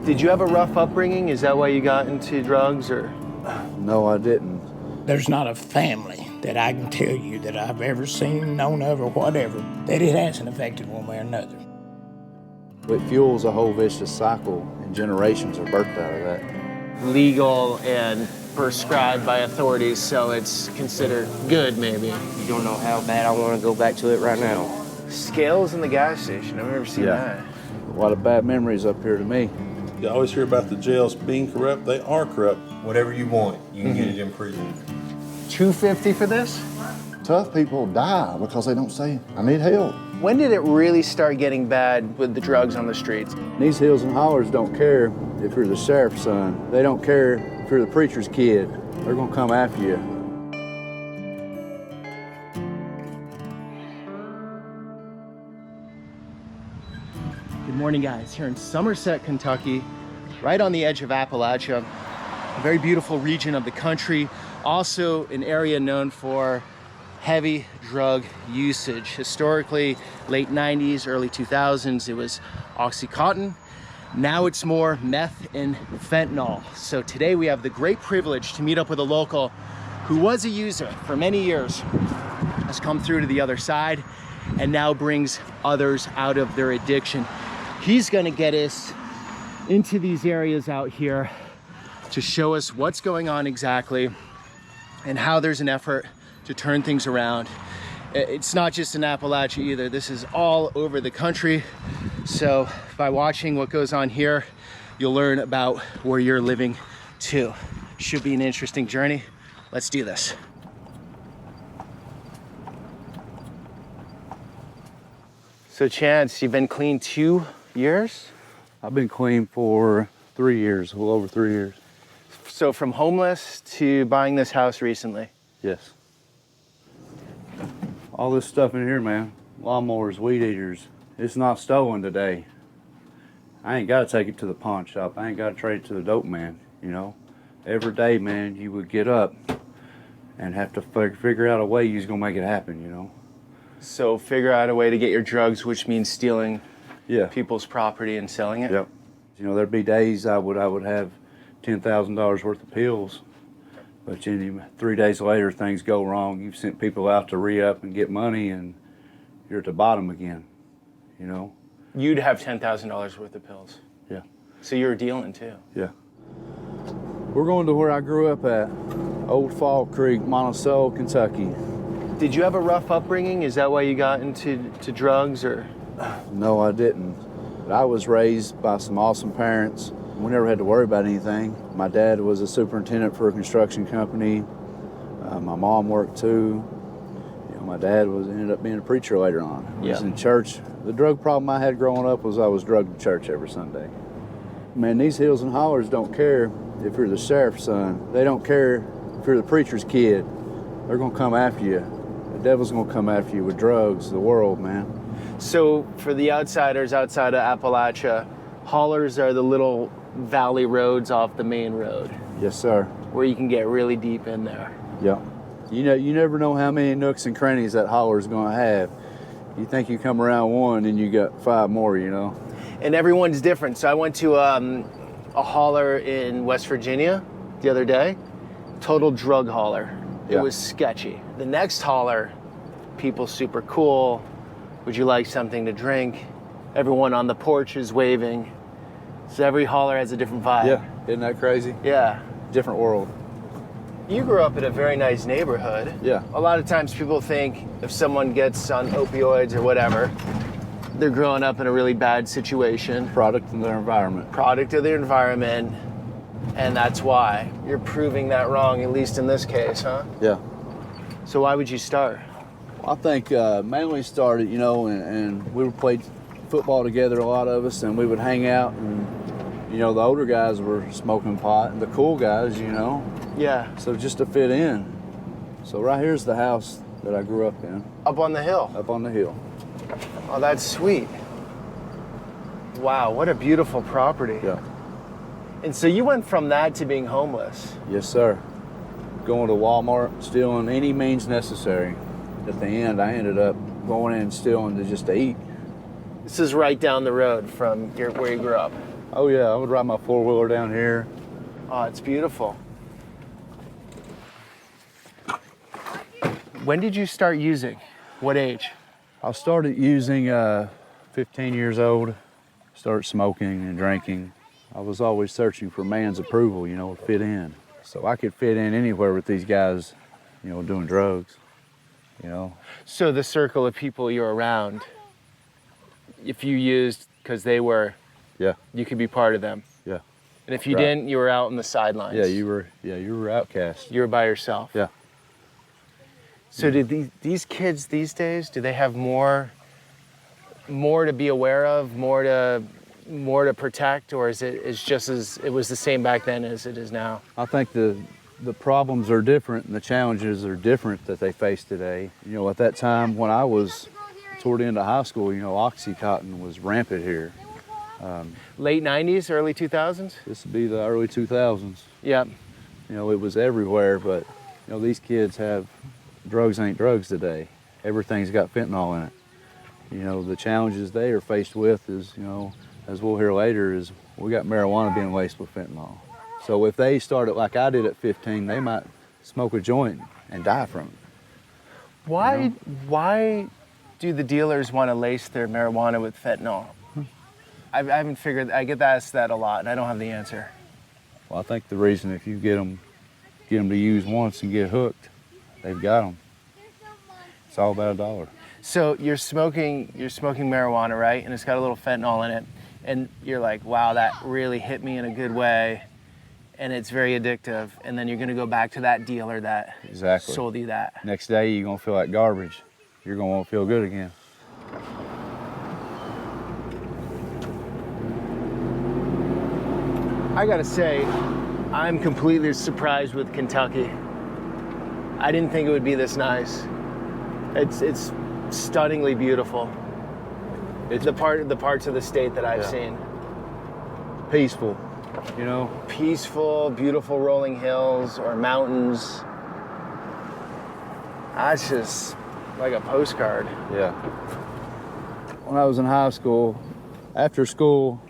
Did you have a rough upbringing? Is that why you got into drugs, or? No, I didn't. There's not a family that I can tell you that I've ever seen, known of, or whatever, that it hasn't affected one way or another. It fuels a whole vicious cycle, and generations are birthed out of that. Legal and prescribed by authorities, so it's considered good, maybe. You don't know how bad I want to go back to it right now. Scales in the gas station, I've never seen that. A lot of bad memories up here to me. You always hear about the jails being corrupt. They are corrupt. Whatever you want, you can get it in prison. $250 for this? Tough people die because they don't say, I need help. When did it really start getting bad with the drugs on the streets? These hills and hollers don't care if you're the sheriff's son. They don't care if you're the preacher's kid. They're gonna come after you. Good morning, guys. Here in Somerset, Kentucky, right on the edge of Appalachia, a very beautiful region of the country. Also an area known for heavy drug usage. Historically, late 90s, early 2000s, it was Oxycontin. Now it's more meth and fentanyl. So today we have the great privilege to meet up with a local who was a user for many years, has come through to the other side, and now brings others out of their addiction. He's gonna get us into these areas out here to show us what's going on exactly and how there's an effort to turn things around. It's not just in Appalachia either. This is all over the country. So by watching what goes on here, you'll learn about where you're living too. Should be an interesting journey. Let's do this. So Chance, you've been clean 2 years? I've been clean for 3 years, a little over 3 years. So from homeless to buying this house recently? Yes. All this stuff in here, man, lawnmowers, weed eaters, it's not stolen today. I ain't gotta take it to the pawn shop. I ain't gotta trade it to the dope man, you know? Every day, man, you would get up and have to figure out a way you was gonna make it happen, you know? So figure out a way to get your drugs, which means stealing people's property and selling it? Yep. You know, there'd be days I would have $10,000 worth of pills, but 3 days later things go wrong. You've sent people out to re-up and get money, and you're at the bottom again, you know? You'd have $10,000 worth of pills? Yeah. So you were dealing too? Yeah. We're going to where I grew up at, Old Fall Creek, Monticello, Kentucky. Did you have a rough upbringing? Is that why you got into drugs, or? No, I didn't. But I was raised by some awesome parents. We never had to worry about anything. My dad was a superintendent for a construction company. My mom worked too. You know, my dad ended up being a preacher later on. He was in church. The drug problem I had growing up was I was drugged to church every Sunday. Man, these hills and hollers don't care if you're the sheriff's son. They don't care if you're the preacher's kid. They're gonna come after you. The devil's gonna come after you with drugs, the world, man. So for the outsiders outside of Appalachia, haulers are the little valley roads off the main road. Yes, sir. Where you can get really deep in there. Yeah. You know, you never know how many nooks and crannies that hauler's gonna have. You think you come around one and you got 5 more, you know? And everyone's different. So I went to a hauler in West Virginia the other day. Total drug hauler. It was sketchy. The next hauler, people super cool. Would you like something to drink? Everyone on the porch is waving. So every hauler has a different vibe. Yeah, isn't that crazy? Yeah. Different world. You grew up in a very nice neighborhood. Yeah. A lot of times people think if someone gets on opioids or whatever, they're growing up in a really bad situation. Product of their environment. Product of their environment, and that's why. You're proving that wrong, at least in this case, huh? Yeah. So why would you start? I think mainly started, you know, and we played football together, a lot of us, and we would hang out, and, you know, the older guys were smoking pot, and the cool guys, you know. Yeah. So just to fit in. So right here's the house that I grew up in. Up on the hill? Up on the hill. Oh, that's sweet. Wow, what a beautiful property. Yeah. And so you went from that to being homeless? Yes, sir. Going to Walmart, stealing any means necessary. At the end, I ended up going in and stealing just to eat. This is right down the road from where you grew up? Oh yeah, I would ride my four-wheeler down here. Oh, it's beautiful. When did you start using? What age? I started using 15 years old, started smoking and drinking. I was always searching for man's approval, you know, to fit in. So I could fit in anywhere with these guys, you know, doing drugs, you know. So the circle of people you're around, if you used because they were, Yeah, you could be part of them. yeah. And if you Right. didn't, you were out on the sidelines. Yeah, you were outcast. You were by yourself. Yeah. So did these kids these days, do they have more to be aware of, more to protect, or is it just as it was the same back then as it is now? I think the problems are different and the challenges are different that they face today. You know, at that time when I was toward the end of high school, you know, Oxycontin was rampant here. Late 90s, early 2000s? This would be the early 2000s. Yep. You know, it was everywhere, but, you know, these kids have, drugs ain't drugs today. Everything's got fentanyl in it. You know, the challenges they are faced with is, you know, as we'll hear later, is we got marijuana being laced with fentanyl. So if they started like I did at 15, they might smoke a joint and die from it. Why do the dealers want to lace their marijuana with fentanyl? I haven't figured, I get asked that a lot and I don't have the answer. Well, I think the reason if you get them to use once and get hooked, they've got them. It's all about $1. So you're smoking marijuana, right? And it's got a little fentanyl in it. And you're like, wow, that really hit me in a good way. And it's very addictive. And then you're gonna go back to that dealer that Exactly. sold you that. Next day, you're gonna feel like garbage. You're gonna want to feel good again. I gotta say, I'm completely surprised with Kentucky. I didn't think it would be this nice. It's stunningly beautiful. It's the parts of the state that I've seen. Peaceful, you know. Peaceful, beautiful rolling hills or mountains. That's just like a postcard. Yeah. When I was in high school, after school,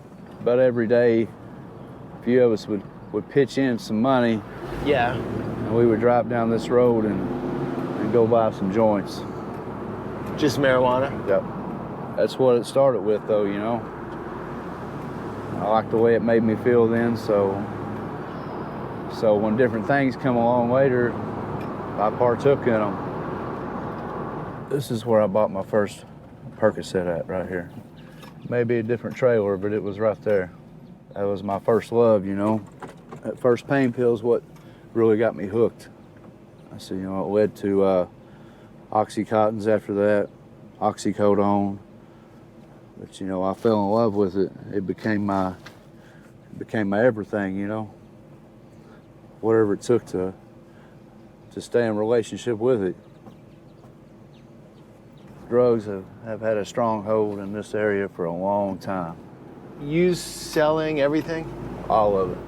about every day, a few of us would pitch in some money, Yeah. and we would drive down this road and go buy some joints. Just marijuana? Yep. That's what it started with, though, you know. I liked the way it made me feel then, so when different things come along later, I partook in them. This is where I bought my first Percocet at, right here. Maybe a different trailer, but it was right there. That was my first love, you know. That first pain pill's what really got me hooked. So, you know, it led to Oxycontins after that, oxycodone. But, you know, I fell in love with it. It became my everything, you know. Whatever it took to stay in relationship with it. Drugs have had a strong hold in this area for a long time. Use, selling, everything? All of it.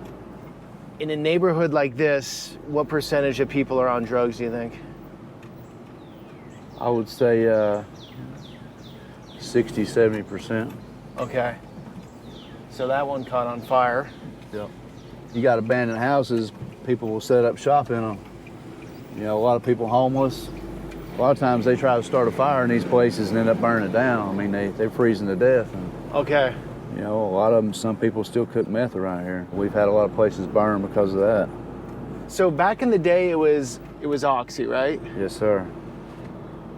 In a neighborhood like this, what percentage of people are on drugs, do you think? I would say 60, 70%. Okay. So that one caught on fire. Yep. You got abandoned houses, people will set up shop in them. You know, a lot of people homeless. A lot of times they try to start a fire in these places and end up burning it down. I mean, they're freezing to death. And, Okay. you know, a lot of them, some people still cook meth around here. We've had a lot of places burn because of that. So back in the day, it was Oxy, right? Yes, sir.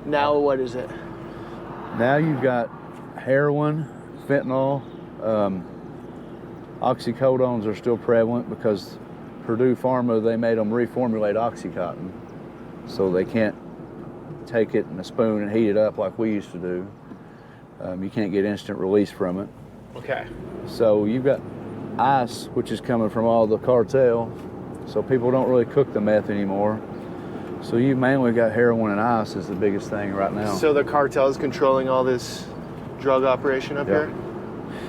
Now what is it? Now you've got heroin, fentanyl, oxycodones are still prevalent because Purdue Pharma, they made them reformulate Oxycontin. So they can't take it in a spoon and heat it up like we used to do. You can't get instant release from it. Okay. So you've got ice, which is coming from all the cartel. So people don't really cook the meth anymore. So you've mainly got heroin and ice is the biggest thing right now. So the cartel is controlling all this drug operation up here?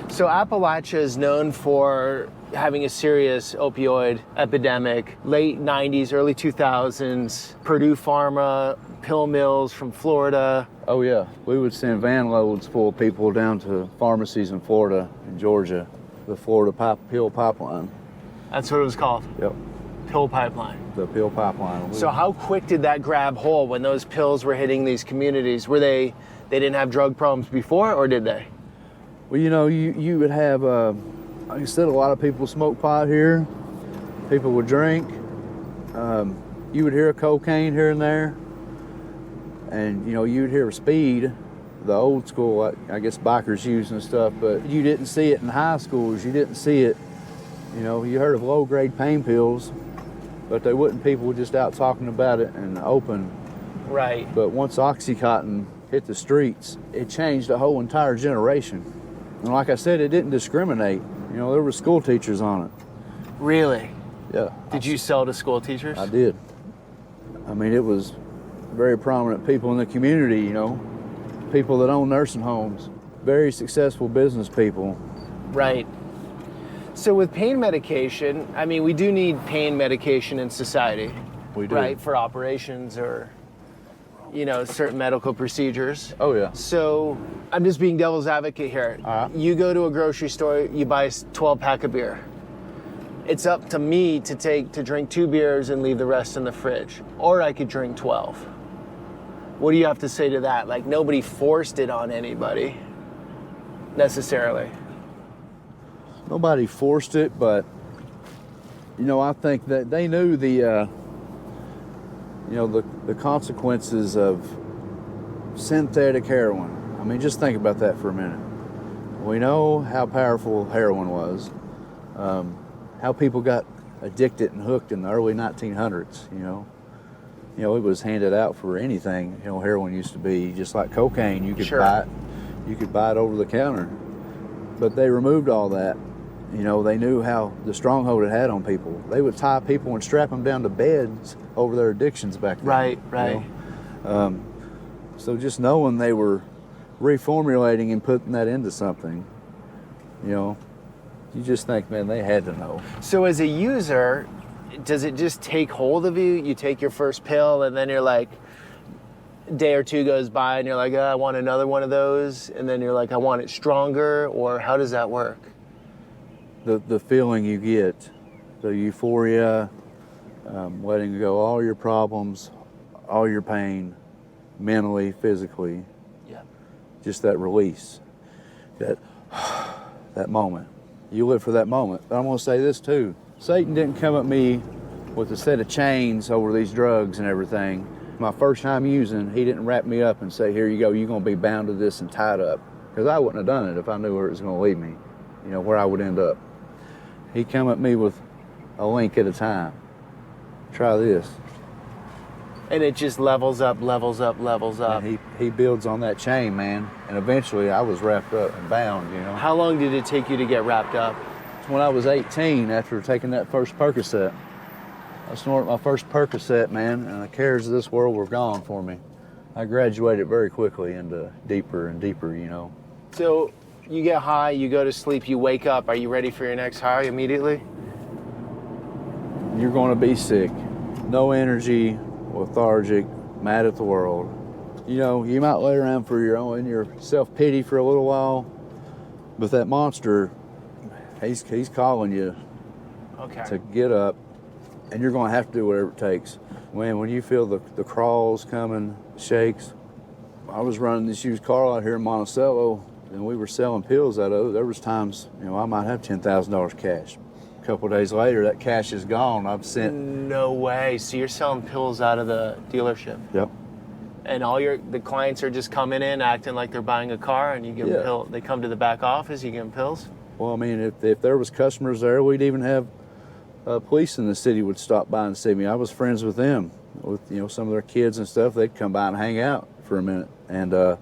So Appalachia is known for having a serious opioid epidemic. Late 90s, early 2000s, Purdue Pharma, pill mills from Florida. Oh yeah, we would send van loads full of people down to pharmacies in Florida and Georgia the Florida pill pipeline. That's what it was called. Yep, Pill pipeline. the pill pipeline. So how quick did that grab hold when those pills were hitting these communities? Were they didn't have drug problems before, or did they? Well, you know, you would have, like I said, a lot of people smoke pot here. People would drink. You would hear cocaine here and there. And, you know, you would hear speed, the old school, I guess bikers use and stuff, but you didn't see it in high schools. You didn't see it, you know, you heard of low-grade pain pills, but they wouldn't, people were just out talking about it in the open. Right. But once Oxycontin hit the streets, it changed a whole entire generation. And like I said, it didn't discriminate. You know, there were school teachers on it. Really? Yeah. Did you sell to school teachers? I did. I mean, it was very prominent people in the community, you know, people that own nursing homes, very successful business people. Right. So with pain medication, I mean, we do need pain medication in society. We do. Right, for operations or, you know, certain medical procedures. Oh, yeah. So I'm just being devil's advocate here. You go to a grocery store, you buy a 12-pack of beer. It's up to me to drink 2 beers and leave the rest in the fridge. Or I could drink 12. What do you have to say to that? Like, nobody forced it on anybody, necessarily. Nobody forced it, but, you know, I think that they knew the, you know, the consequences of synthetic heroin. I mean, just think about that for a minute. We know how powerful heroin was, how people got addicted and hooked in the early 1900s, you know. You know, it was handed out for anything. You know, heroin used to be just like cocaine. You could buy it. You could buy it over the counter. But they removed all that. You know, they knew how the stronghold it had on people. They would tie people and strap them down to beds over their addictions back then. Right, right. You know? So just knowing they were reformulating and putting that into something, you know, you just think, man, they had to know. So as a user, does it just take hold of you? You take your first pill and then you're like, a day or two goes by and you're like, I want another one of those. And then you're like, I want it stronger, or how does that work? The feeling you get, the euphoria, letting go all your problems, all your pain, mentally, physically. Yeah. Just that release, that moment. You live for that moment. But I'm gonna say this too. Satan didn't come at me with a set of chains over these drugs and everything. My first time using, he didn't wrap me up and say, here you go, you're gonna be bound to this and tied up. Because I wouldn't have done it if I knew where it was gonna lead me, you know, where I would end up. He come at me with a link at a time. Try this. And it just levels up, levels up, levels up. And he builds on that chain, man. And eventually I was wrapped up and bound, you know. How long did it take you to get wrapped up? When I was 18, after taking that first Percocet, I snorted my first Percocet, man, and the cares of this world were gone for me. I graduated very quickly into deeper and deeper, you know. So you get high, you go to sleep, you wake up. Are you ready for your next high immediately? You're going to be sick. No energy, lethargic, mad at the world. You know, you might lay around for your self-pity for a little while, but that monster, he's calling you to get up, and you're going to have to do whatever it takes. When you feel the crawls coming, shakes. I was running this used car out here in Monticello, and we were selling pills out of it. There was times, you know, I might have $10,000 cash. A couple of days later, that cash is gone. I've sent. No way. So you're selling pills out of the dealership? Yep. And the clients are just coming in acting like they're buying a car, and you give them pills. They come to the back office, you give them pills? Well, I mean, if there was customers there, we'd even have police in the city would stop by and see me. I was friends with them, with, you know, some of their kids and stuff. They'd come by and hang out for a minute. And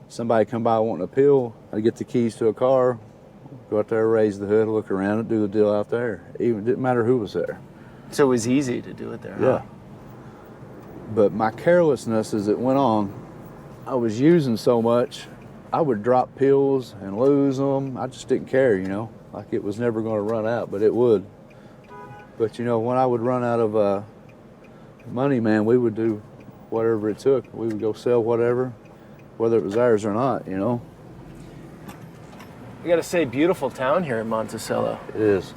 somebody come by wanting a pill, I'd get the keys to a car, go out there, raise the hood, look around and do the deal out there. Even didn't matter who was there. So it was easy to do it there, Yeah. huh? But my carelessness as it went on, I was using so much, I would drop pills and lose them. I just didn't care, you know, like it was never going to run out, but it would. But, you know, when I would run out of money, man, we would do whatever it took. We would go sell whatever, whether it was ours or not, you know. I gotta say, beautiful town here in Monticello. It is.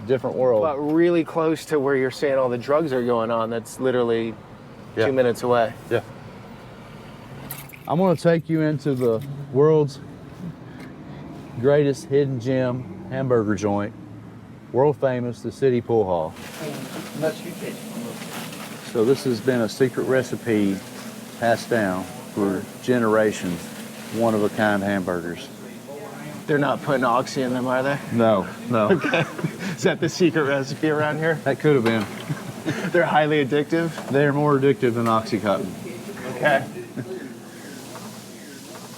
Different world. But really close to where you're saying all the drugs are going on. That's literally 2 minutes away. Yeah. I'm gonna take you into the world's greatest hidden gem hamburger joint, world famous, the City Pool Hall. So this has been a secret recipe passed down for generations, one of a kind hamburgers. They're not putting oxy in them, are they? No. Okay. Is that the secret recipe around here? That could have been. They're highly addictive? They're more addictive than Oxycontin. Okay.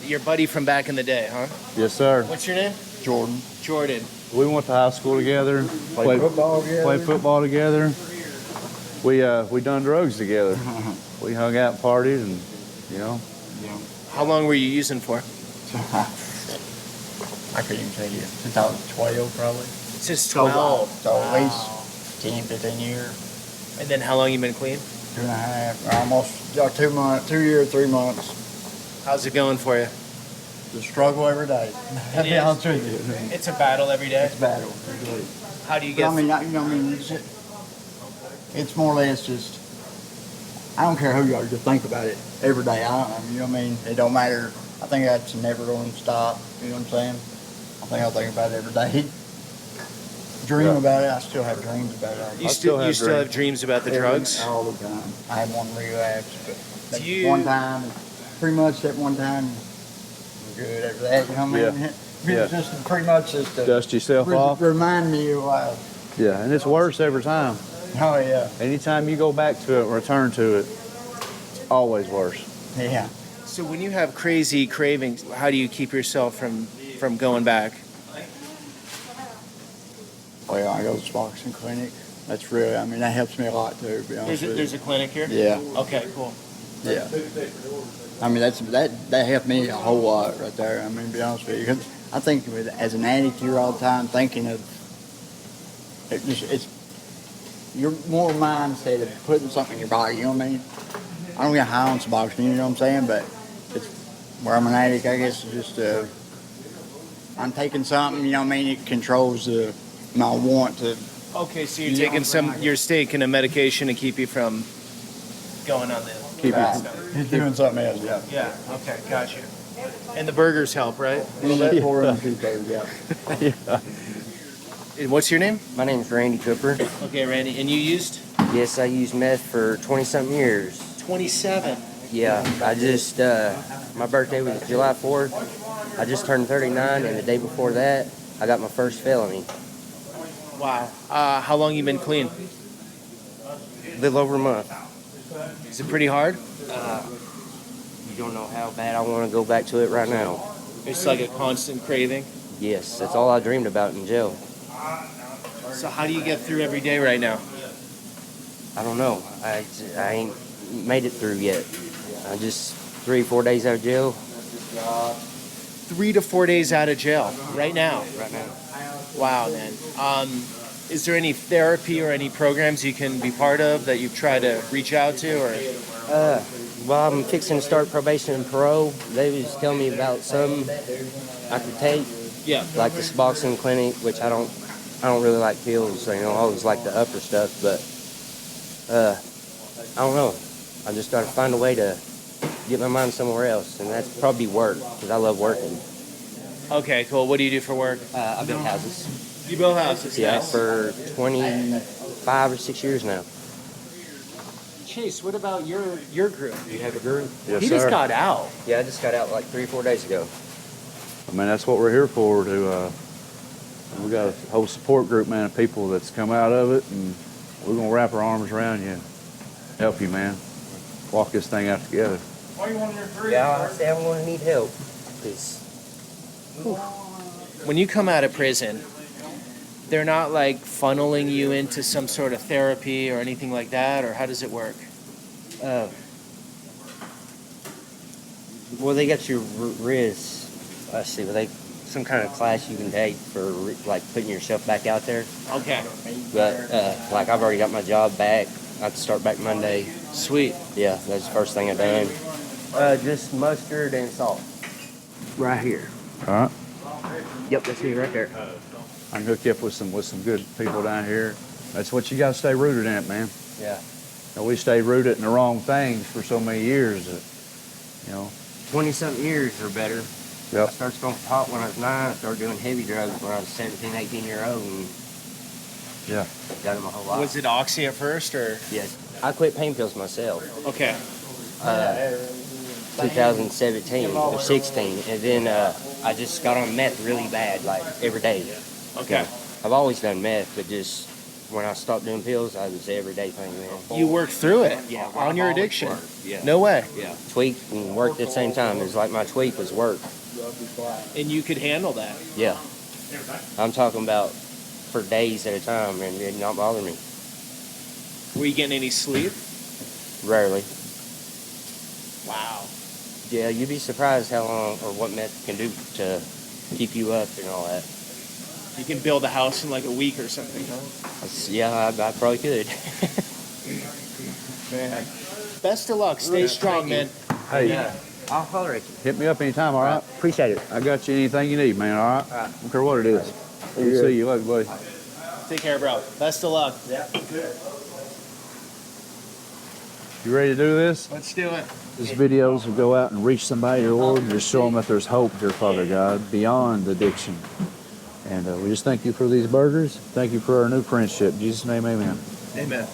Your buddy from back in the day, huh? Yes, sir. What's your name? Jordan. Jordan. We went to high school together. Played football together. Played football together. We done drugs together. We hung out and partied, and you know. How long were you using for? I couldn't even tell you. Since I was 12, probably. Since 12. So at least 10, 15 years. And then how long you been clean? 2.5, almost 2 months, 2 years, 3 months. How's it going for you? The struggle every day. To be is? honest with you. It's a battle every day. It's a battle. How do you But get? I mean, it's more or less just, I don't care who you are, just think about it every day. You know what I mean? It don't matter. I think that's never going to stop. You know what I'm saying? I think I'll think about it every day. Dream about it. I still have dreams about it. You still have dreams about the drugs? All the time. I had one relapse, but Do you- one time, pretty much that one time, I'm good after that. You know what I mean? Yeah. It's just pretty much just to Dust yourself off. remind me of Yeah, and it's worse every time. oh yeah, Anytime you go back to it and return to it, it's always worse. yeah. So when you have crazy cravings, how do you keep yourself from going back? Well, I go to the suboxone clinic. That's really, I mean, that helps me a lot too. To be honest with you. There's a clinic here? Yeah, Okay, cool. yeah. I mean, that helped me a whole lot right there. I mean, to be honest with you, 'cause I think as an addict, you're all the time thinking of it's your more mindset of putting something in your body. You know what I mean? I don't get high on suboxone. You know what I'm saying? But it's where I'm an addict. I guess it's just I'm taking something. You know what I mean? It controls my want to. Okay, so you're taking you're taking a medication to keep you from going on the stuff. He's doing something else. Yeah. Yeah, okay, got you. And the burgers help, right? Yeah. And what's your name? My name's Randy Cooper. Okay, Randy. And you used? Yes, I used meth for 20-something years. 27. Yeah, I just, my birthday was July 4th. I just turned 39, and the day before that, I got my first felony. Wow. How long you been clean? A little over a month. Is it pretty hard? You don't know how bad I want to go back to it right now. It's like a constant craving. Yes, that's all I dreamed about in jail. So how do you get through every day right now? I don't know. I ain't made it through yet. I just 3-4 days out of jail. 3 to 4 days out of jail right now. Right now. Wow, man. Is there any therapy or any programs you can be part of that you've tried to reach out to, or? Well, I'm fixing to start probation and parole. They was telling me about some I could take, Yeah. like the suboxone clinic, which I don't really like pills. You know, I always like the upper stuff, but I don't know. I just got to find a way to get my mind somewhere else, and that's probably work, because I love working. Okay, cool. What do you do for work? I build houses. You build houses. Yeah, Nice. for 25 or 6 years now. Chase, what about your group? You have a group? Yes, He sir. just got out. Yeah, I just got out like 3 or 4 days ago. I mean, that's what we're here for. We got a whole support group, man, of people that's come out of it, and we're gonna wrap our arms around you and help you, man. Walk this thing out together. Yeah, I say I'm going to need help. 'Cause When you come out of prison, they're not like funneling you into some sort of therapy or anything like that, or how does it work? well, they got your RIS. Let's see, some kind of class you can take for like putting yourself back out there. Okay. But like I've already got my job back. I have to start back Monday. Sweet. Yeah, that's the first thing I done. Just mustard and salt. Right here. All right. Yep, that's me right there. I can hook you up with some good people down here. That's what you got to stay rooted in it, man. Yeah. And we stayed rooted in the wrong things for so many years that, 20-something years or better. Yep. I started smoking pot when I was 9. I started doing heavy drugs when I was 17, 18 year old, and Yeah. got it my whole life. Was it oxy at first, or? Yes. I quit pain pills myself. Okay. 2017 or 16, and then I just got on meth really bad, like every day. Okay. I've always done meth, but just when I stopped doing pills, I was everyday thing, man. You worked through it. Yeah, On your addiction. Yeah. No way. Yeah. Tweak and worked at the same time. It was like my tweak was work. And you could handle that. Yeah. I'm talking about for days at a time, and it did not bother me. Were you getting any sleep? Rarely. Wow. Yeah, you'd be surprised how long or what meth can do to keep you up and all that. You can build a house in like a week or something, huh? Yeah, I probably could. Man. Best of luck. Stay strong, man. Hey, I'll holler at you. hit me up anytime, all right? Appreciate it. I got you anything you need, man, all right? Don't care what it is. Good to see you. Love you, buddy. Take care, bro. Best of luck. You ready to do this? Let's do it. This videos will go out and reach somebody, Lord, and just show them that there's hope here, Father God, beyond addiction. And we just thank you for these burgers. Thank you for our new friendship. In Jesus' name, amen. Amen.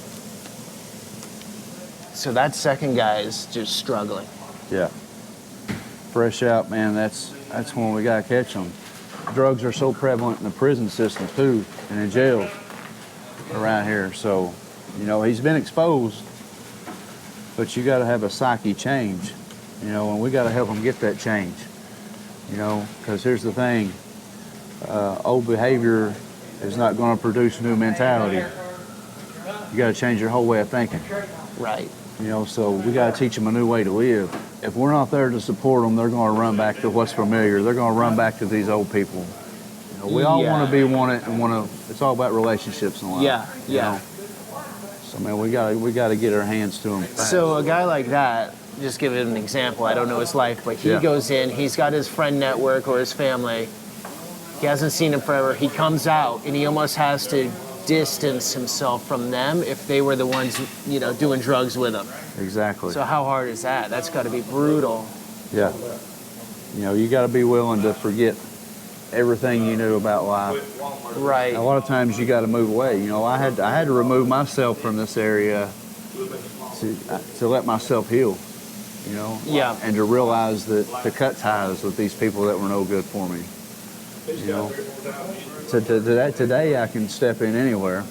So that second guy is just struggling. Yeah. Fresh out, man, that's when we got to catch them. Drugs are so prevalent in the prison system, too, and in jails around here. So, he's been exposed, but you got to have a psyche change, and we got to help him get that change, because here's the thing. Old behavior is not going to produce new mentality. You got to change your whole way of thinking. Right. So we got to teach them a new way to live. If we're not there to support them, they're going to run back to what's familiar. They're going to run back to these old people. We all want to be wanted and it's all about relationships in life. Yeah. So man, we got to get our hands to them. So a guy like that, just give it an example. I don't know his life, but he goes in. He's got his friend network or his family. He hasn't seen him forever. He comes out and he almost has to distance himself from them if they were the ones, doing drugs with him. Exactly. So how hard is that? That's got to be brutal. Yeah. You got to be willing to forget everything you knew about life. Right. A lot of times you got to move away. I had to remove myself from this area to let myself heal. Yeah. And to realize that to cut ties with these people that were no good for me. So today I can step in anywhere.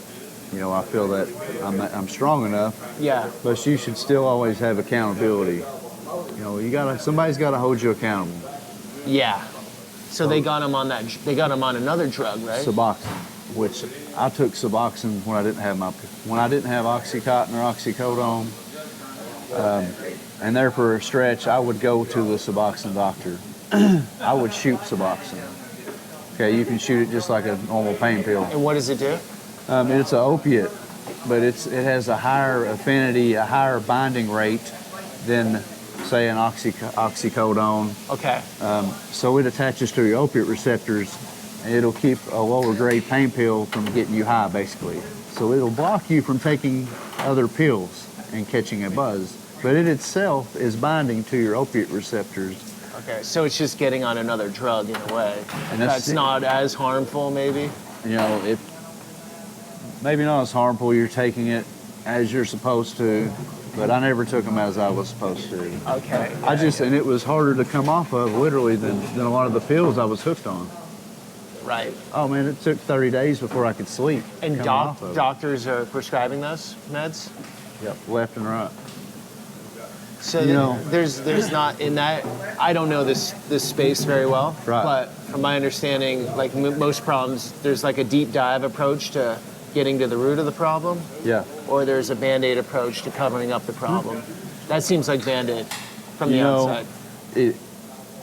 I feel that I'm strong enough. Yeah. But you should still always have accountability. Somebody's got to hold you accountable. Yeah. So they got him on another drug, right? Suboxone, which I took Suboxone when I didn't have Oxycontin or oxycodone. And there for a stretch, I would go to the Suboxone doctor. I would shoot Suboxone. Okay, you can shoot it just like a normal pain pill. And what does it do? It's an opiate, but it has a higher affinity, a higher binding rate than, say, an oxycodone. Okay. So it attaches to your opiate receptors, and it'll keep a lower grade pain pill from getting you high, basically. So it'll block you from taking other pills and catching a buzz, but it itself is binding to your opiate receptors. Okay, so it's just getting on another drug in a way. And that's not as harmful, maybe? It maybe not as harmful. You're taking it as you're supposed to, but I never took them as I was supposed to. Okay. And it was harder to come off of, literally, than a lot of the pills I was hooked on. Right. Oh, man, it took 30 days before I could sleep. And doctors are prescribing those meds? Yep, left and right. So there's not in that. I don't know this space very well, right. But from my understanding, like most problems, there's like a deep dive approach to getting to the root of the problem. Yeah. Or there's a Band-Aid approach to covering up the problem. That seems like Band-Aid from the outside. It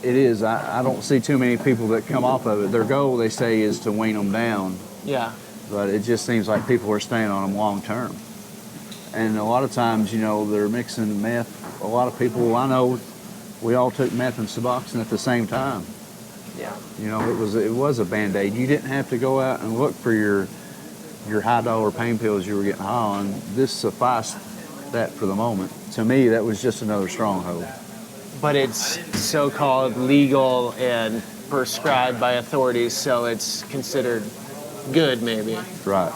is. I don't see too many people that come off of it. Their goal, they say, is to wean them down. Yeah. But it just seems like people are staying on them long term. And a lot of times, they're mixing meth. A lot of people I know, we all took meth and Suboxone at the same time. Yeah. You know, it was a Band-Aid. You didn't have to go out and look for your high-dollar pain pills you were getting high on. This sufficed that for the moment. To me, that was just another stronghold. But it's so-called legal and prescribed by authorities, so it's considered good, maybe. Right.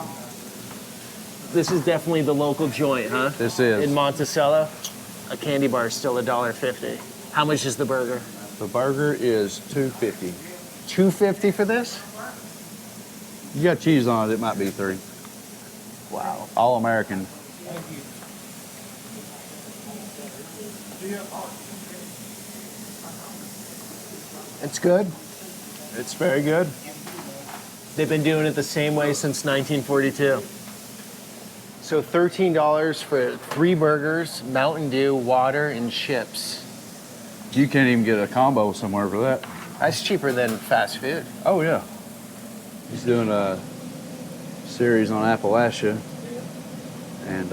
This is definitely the local joint, huh? This is. In Monticello, a candy bar is still $1.50. How much is the burger? The burger is $2.50. $2.50 for this? You got cheese on it, it might be $3. Wow. All American. It's good. It's very good. They've been doing it the same way since 1942. So $13 for 3 burgers, Mountain Dew, water, and chips. You can't even get a combo somewhere for that. That's cheaper than fast food. Oh, yeah. He's doing a series on Appalachia, and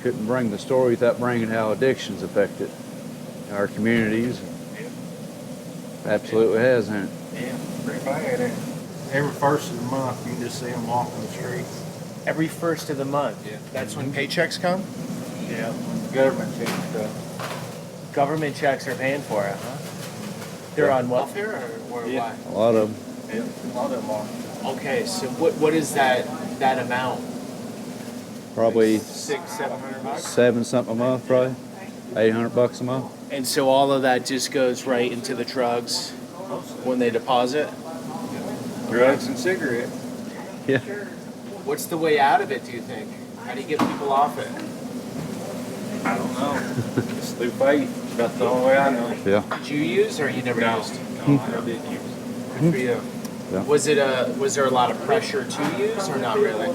couldn't bring the story without bringing how addictions affected our communities. Absolutely has, hasn't it? Yeah, pretty bad. Every first of the month, you just see them walking the streets. Every first of the month. Yeah. That's when paychecks come? Yeah, when the government takes stuff. Government checks are paying for it, huh? They're on welfare or Yeah. why? A lot of them. Yeah, a lot of them are. Okay, so what is that amount? Probably $600-700? 7 something a month, probably. $800 a month. And so all of that just goes right into the drugs when they deposit? Drugs and cigarettes. Yeah. What's the way out of it, do you think? How do you get people off it? I don't know. It's through faith. That's the only way I know. Yeah. Did you use or you never used? No, I didn't use. Good for you. Yeah. Was there a lot of pressure to use or not really?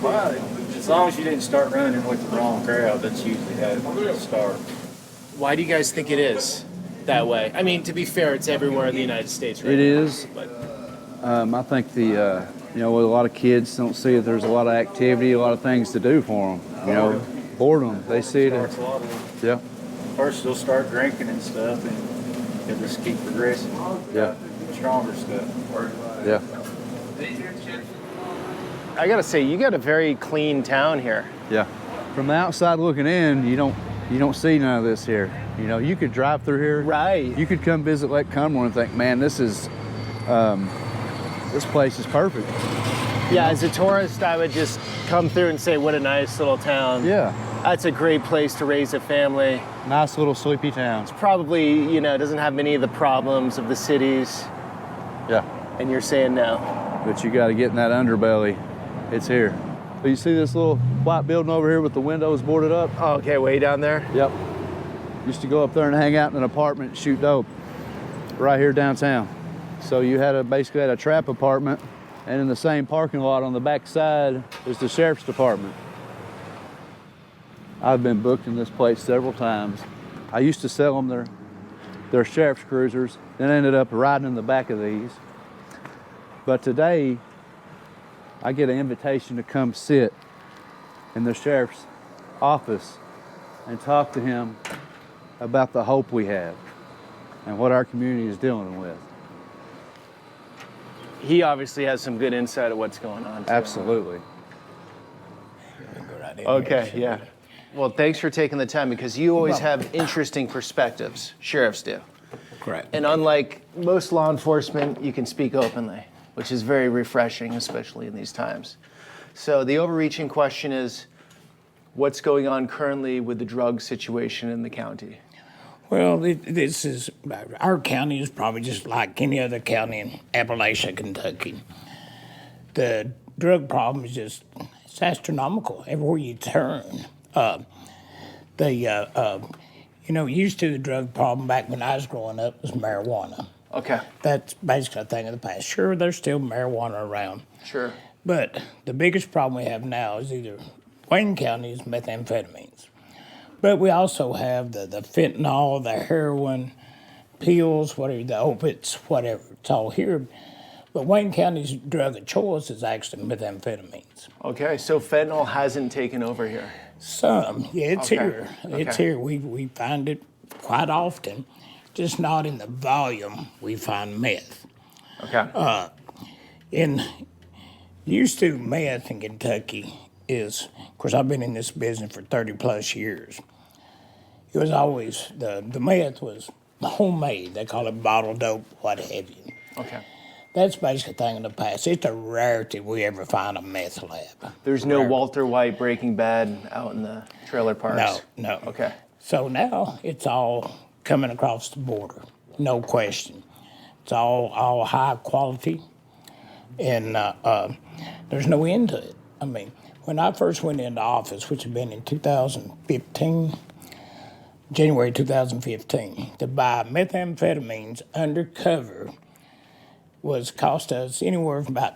Well, as long as you didn't start running with the wrong crowd, that's usually how it starts. Why do you guys think it is that way? I mean, to be fair, it's everywhere in the United States, right? It is. But I think a lot of kids don't see that there's a lot of activity, a lot of things to do for them. You know, boredom. They see it. Starts a lot of them. Yeah. First, they'll start drinking and stuff, and they'll just keep progressing. Yeah. Stronger stuff. Yeah. I gotta say, you got a very clean town here. Yeah. From the outside looking in, you don't see none of this here. You know, you could drive through here. Right. You could come visit Lake Cumberland and think, man, this place is perfect. Yeah, as a tourist, I would just come through and say, what a nice little town. Yeah. That's a great place to raise a family. Nice little sleepy town. Probably, doesn't have many of the problems of the cities. Yeah. And you're saying no. But you got to get in that underbelly. It's here. So you see this little white building over here with the windows boarded up? Oh, okay, way down there? Yep. Used to go up there and hang out in an apartment and shoot dope right here downtown. So you basically had a trap apartment, and in the same parking lot on the back side is the sheriff's department. I've been booked in this place several times. I used to sell them their sheriff's cruisers, then ended up riding in the back of these. But today, I get an invitation to come sit in the sheriff's office and talk to him about the hope we have and what our community is dealing with. He obviously has some good insight of what's going on, too. Absolutely. Okay, yeah. Well, thanks for taking the time, because you always have interesting perspectives. Sheriffs do. Correct. And unlike most law enforcement, you can speak openly, which is very refreshing, especially in these times. So the overreaching question is, what's going on currently with the drug situation in the county? Well, our county is probably just like any other county in Appalachia, Kentucky. The drug problem is it's astronomical everywhere you turn. Used to the drug problem back when I was growing up was marijuana. Okay. That's basically a thing of the past. Sure, there's still marijuana around. Sure. But the biggest problem we have now is either Wayne County's methamphetamines. But we also have the fentanyl, the heroin, pills, whatever, the opiates, whatever. It's all here. But Wayne County's drug of choice is actually methamphetamines. Okay, so fentanyl hasn't taken over here. Some, yeah, it's Okay. here. It's Okay. here. We find it quite often. just not in the volume we find meth. Okay. Used to meth in Kentucky is, of course, I've been in this business for 30 plus years. It was always, the meth was homemade. They call it bottle dope, what have you. Okay. That's basically a thing in the past. It's a rarity we ever find a meth lab. There's no Walter White Breaking Bad out in the trailer parks? No. Okay. So now it's all coming across the border, no question. It's all high quality, and there's no end to it. I mean, when I first went into office, which had been in 2015, January 2015, to buy methamphetamines undercover was cost us anywhere from about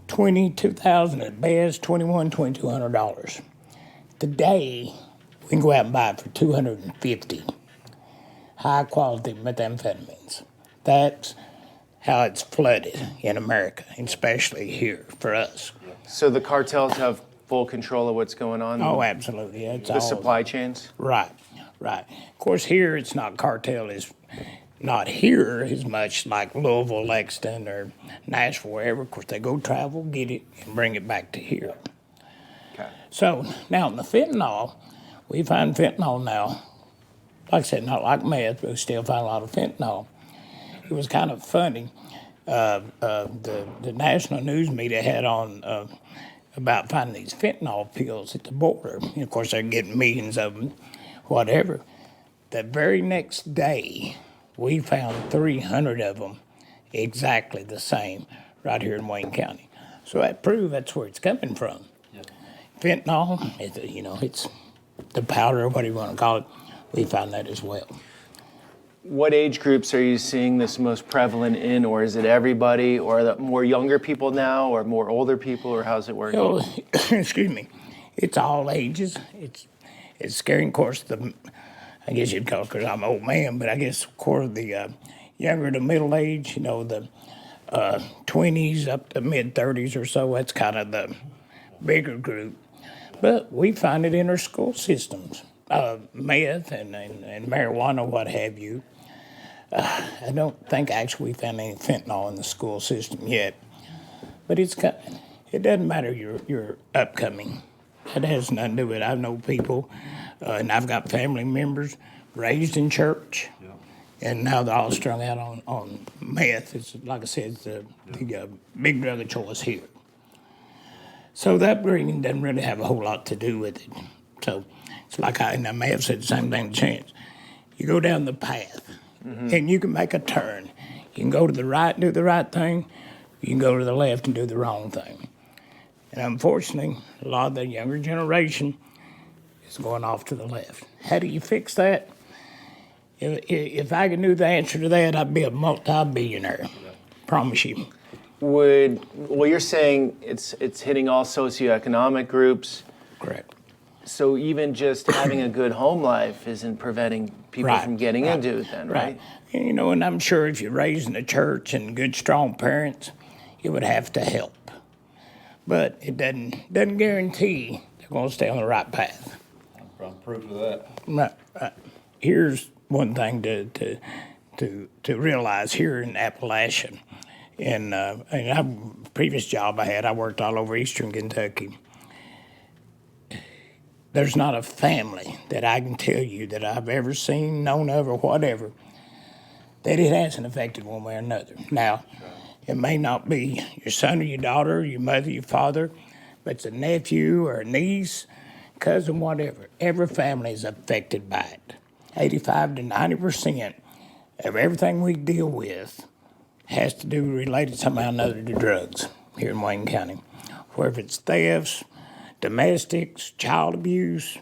$22,000 at best, $2,200. Today, we can go out and buy it for $250. High quality methamphetamines. That's how it's flooded in America, especially here for us. So the cartels have full control of what's going on? Oh, absolutely. It's The all supply chains? Right. Of course, here it's not cartel is not here as much like Louisville, Lexington, or Nashville, wherever. Of course, they go travel, get it, and bring it back to here. Okay. So now in the fentanyl, we find fentanyl now. Like I said, not like meth, but we still find a lot of fentanyl. It was kind of funny. The national news media had on about finding these fentanyl pills at the border. And of course, they're getting millions of them, whatever. The very next day, we found 300 of them exactly the same right here in Wayne County. So that proves that's where it's coming from. Yep. Fentanyl, it's the powder, whatever you want to call it. We found that as well. What age groups are you seeing this most prevalent in, or is it everybody, or the more younger people now, or more older people, or how's it working? Excuse me. It's all ages. It's scary. Of course, I guess you'd call it because I'm an old man, but I guess, of course, the younger to middle age, the 20s up to mid-30s or so, that's kind of the bigger group. But we find it in our school systems, meth and marijuana, what have you. I don't think actually we found any fentanyl in the school system yet, but it doesn't matter you're upcoming. It has nothing to do with it. I know people, and I've got family members raised in church, and now they're all strung out on meth. It's, like I said, it's the big drug of choice here. So that bringing doesn't really have a whole lot to do with it. So it's like I may have said the same thing to Chance. You go down the path, and you can make a turn. You can go to the right and do the right thing. You can go to the left and do the wrong thing. And unfortunately, a lot of the younger generation is going off to the left. How do you fix that? If I could know the answer to that, I'd be a multi-billionaire. Promise you. Well, you're saying it's hitting all socioeconomic groups. Correct. So even just having a good home life isn't preventing people from getting into it then, right? And, and I'm sure if you're raised in a church and good, strong parents, it would have to help. But it doesn't guarantee they're going to stay on the right path. I'm proof of that. Right. Here's one thing to realize here in Appalachia. And previous job I had, I worked all over eastern Kentucky. There's not a family that I can tell you that I've ever seen, known of, or whatever, that it hasn't affected one way or another. Now, it may not be your son or your daughter, your mother, your father, but it's a nephew or a niece, cousin, whatever. Every family is affected by it. 85 to 90% of everything we deal with has to do related somehow or another to drugs here in Wayne County. Whether it's thefts, domestics, child abuse,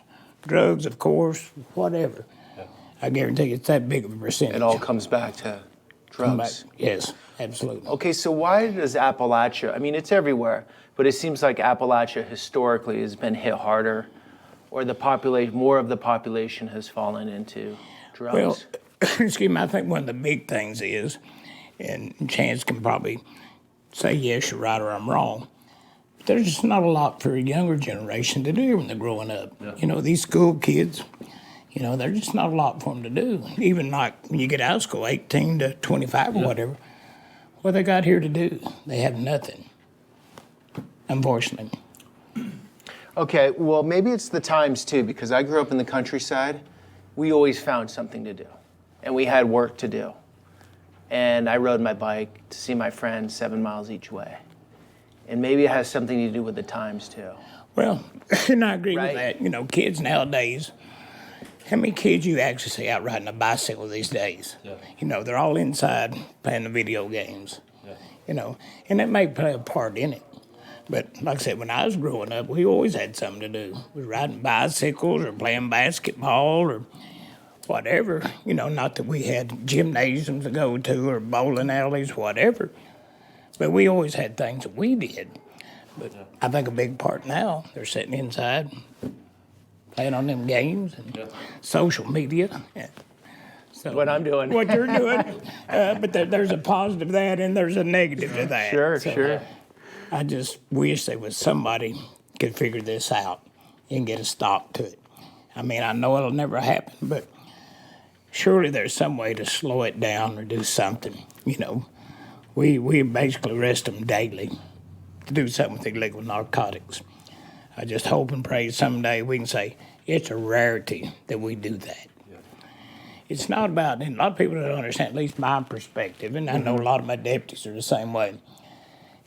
drugs, of course, whatever. I guarantee you it's that big of a percentage. It all comes back to drugs. Yes, absolutely. Okay, so why does Appalachia, it's everywhere, but it seems like Appalachia historically has been hit harder, or more of the population has fallen into drugs? Well, excuse me, I think one of the big things is, and Chance can probably say yes, you're right, or I'm wrong, there's just not a lot for a younger generation to do when they're growing up. Yeah. These school kids, You know, there's just not a lot for them to do. Even like when you get out of school, 18 to 25 or whatever, what they got here to do? They have nothing, unfortunately. Okay, well, maybe it's the times too, because I grew up in the countryside. We always found something to do, and we had work to do. And I rode my bike to see my friends 7 miles each way. And maybe it has something to do with the times too. Well, and I agree Right. with that. You know, kids nowadays, how many kids you actually see out riding a bicycle these days? Yeah. You know, they're all inside playing the video games. Yeah. You know, and that may play a part in it. But like I said, when I was growing up, we always had something to do. We were riding bicycles or playing basketball or whatever. You know, not that we had gymnasiums to go to or bowling alleys, whatever. But we always had things that we did. But I think a big part now, they're sitting inside, playing on them games and social media. Yeah. So What I'm doing. What you're doing. But there's a positive to that and there's a negative to that. Sure, So sure. I just wish there was somebody could figure this out and get a stop to it. I mean, I know it'll never happen, but surely there's some way to slow it down or do something. You know, we basically arrest them daily to do something with illegal narcotics. I just hope and pray someday we can say it's a rarity that we do that. It's not about, and a lot of people don't understand, at least my perspective, and I know a lot of my deputies are the same way.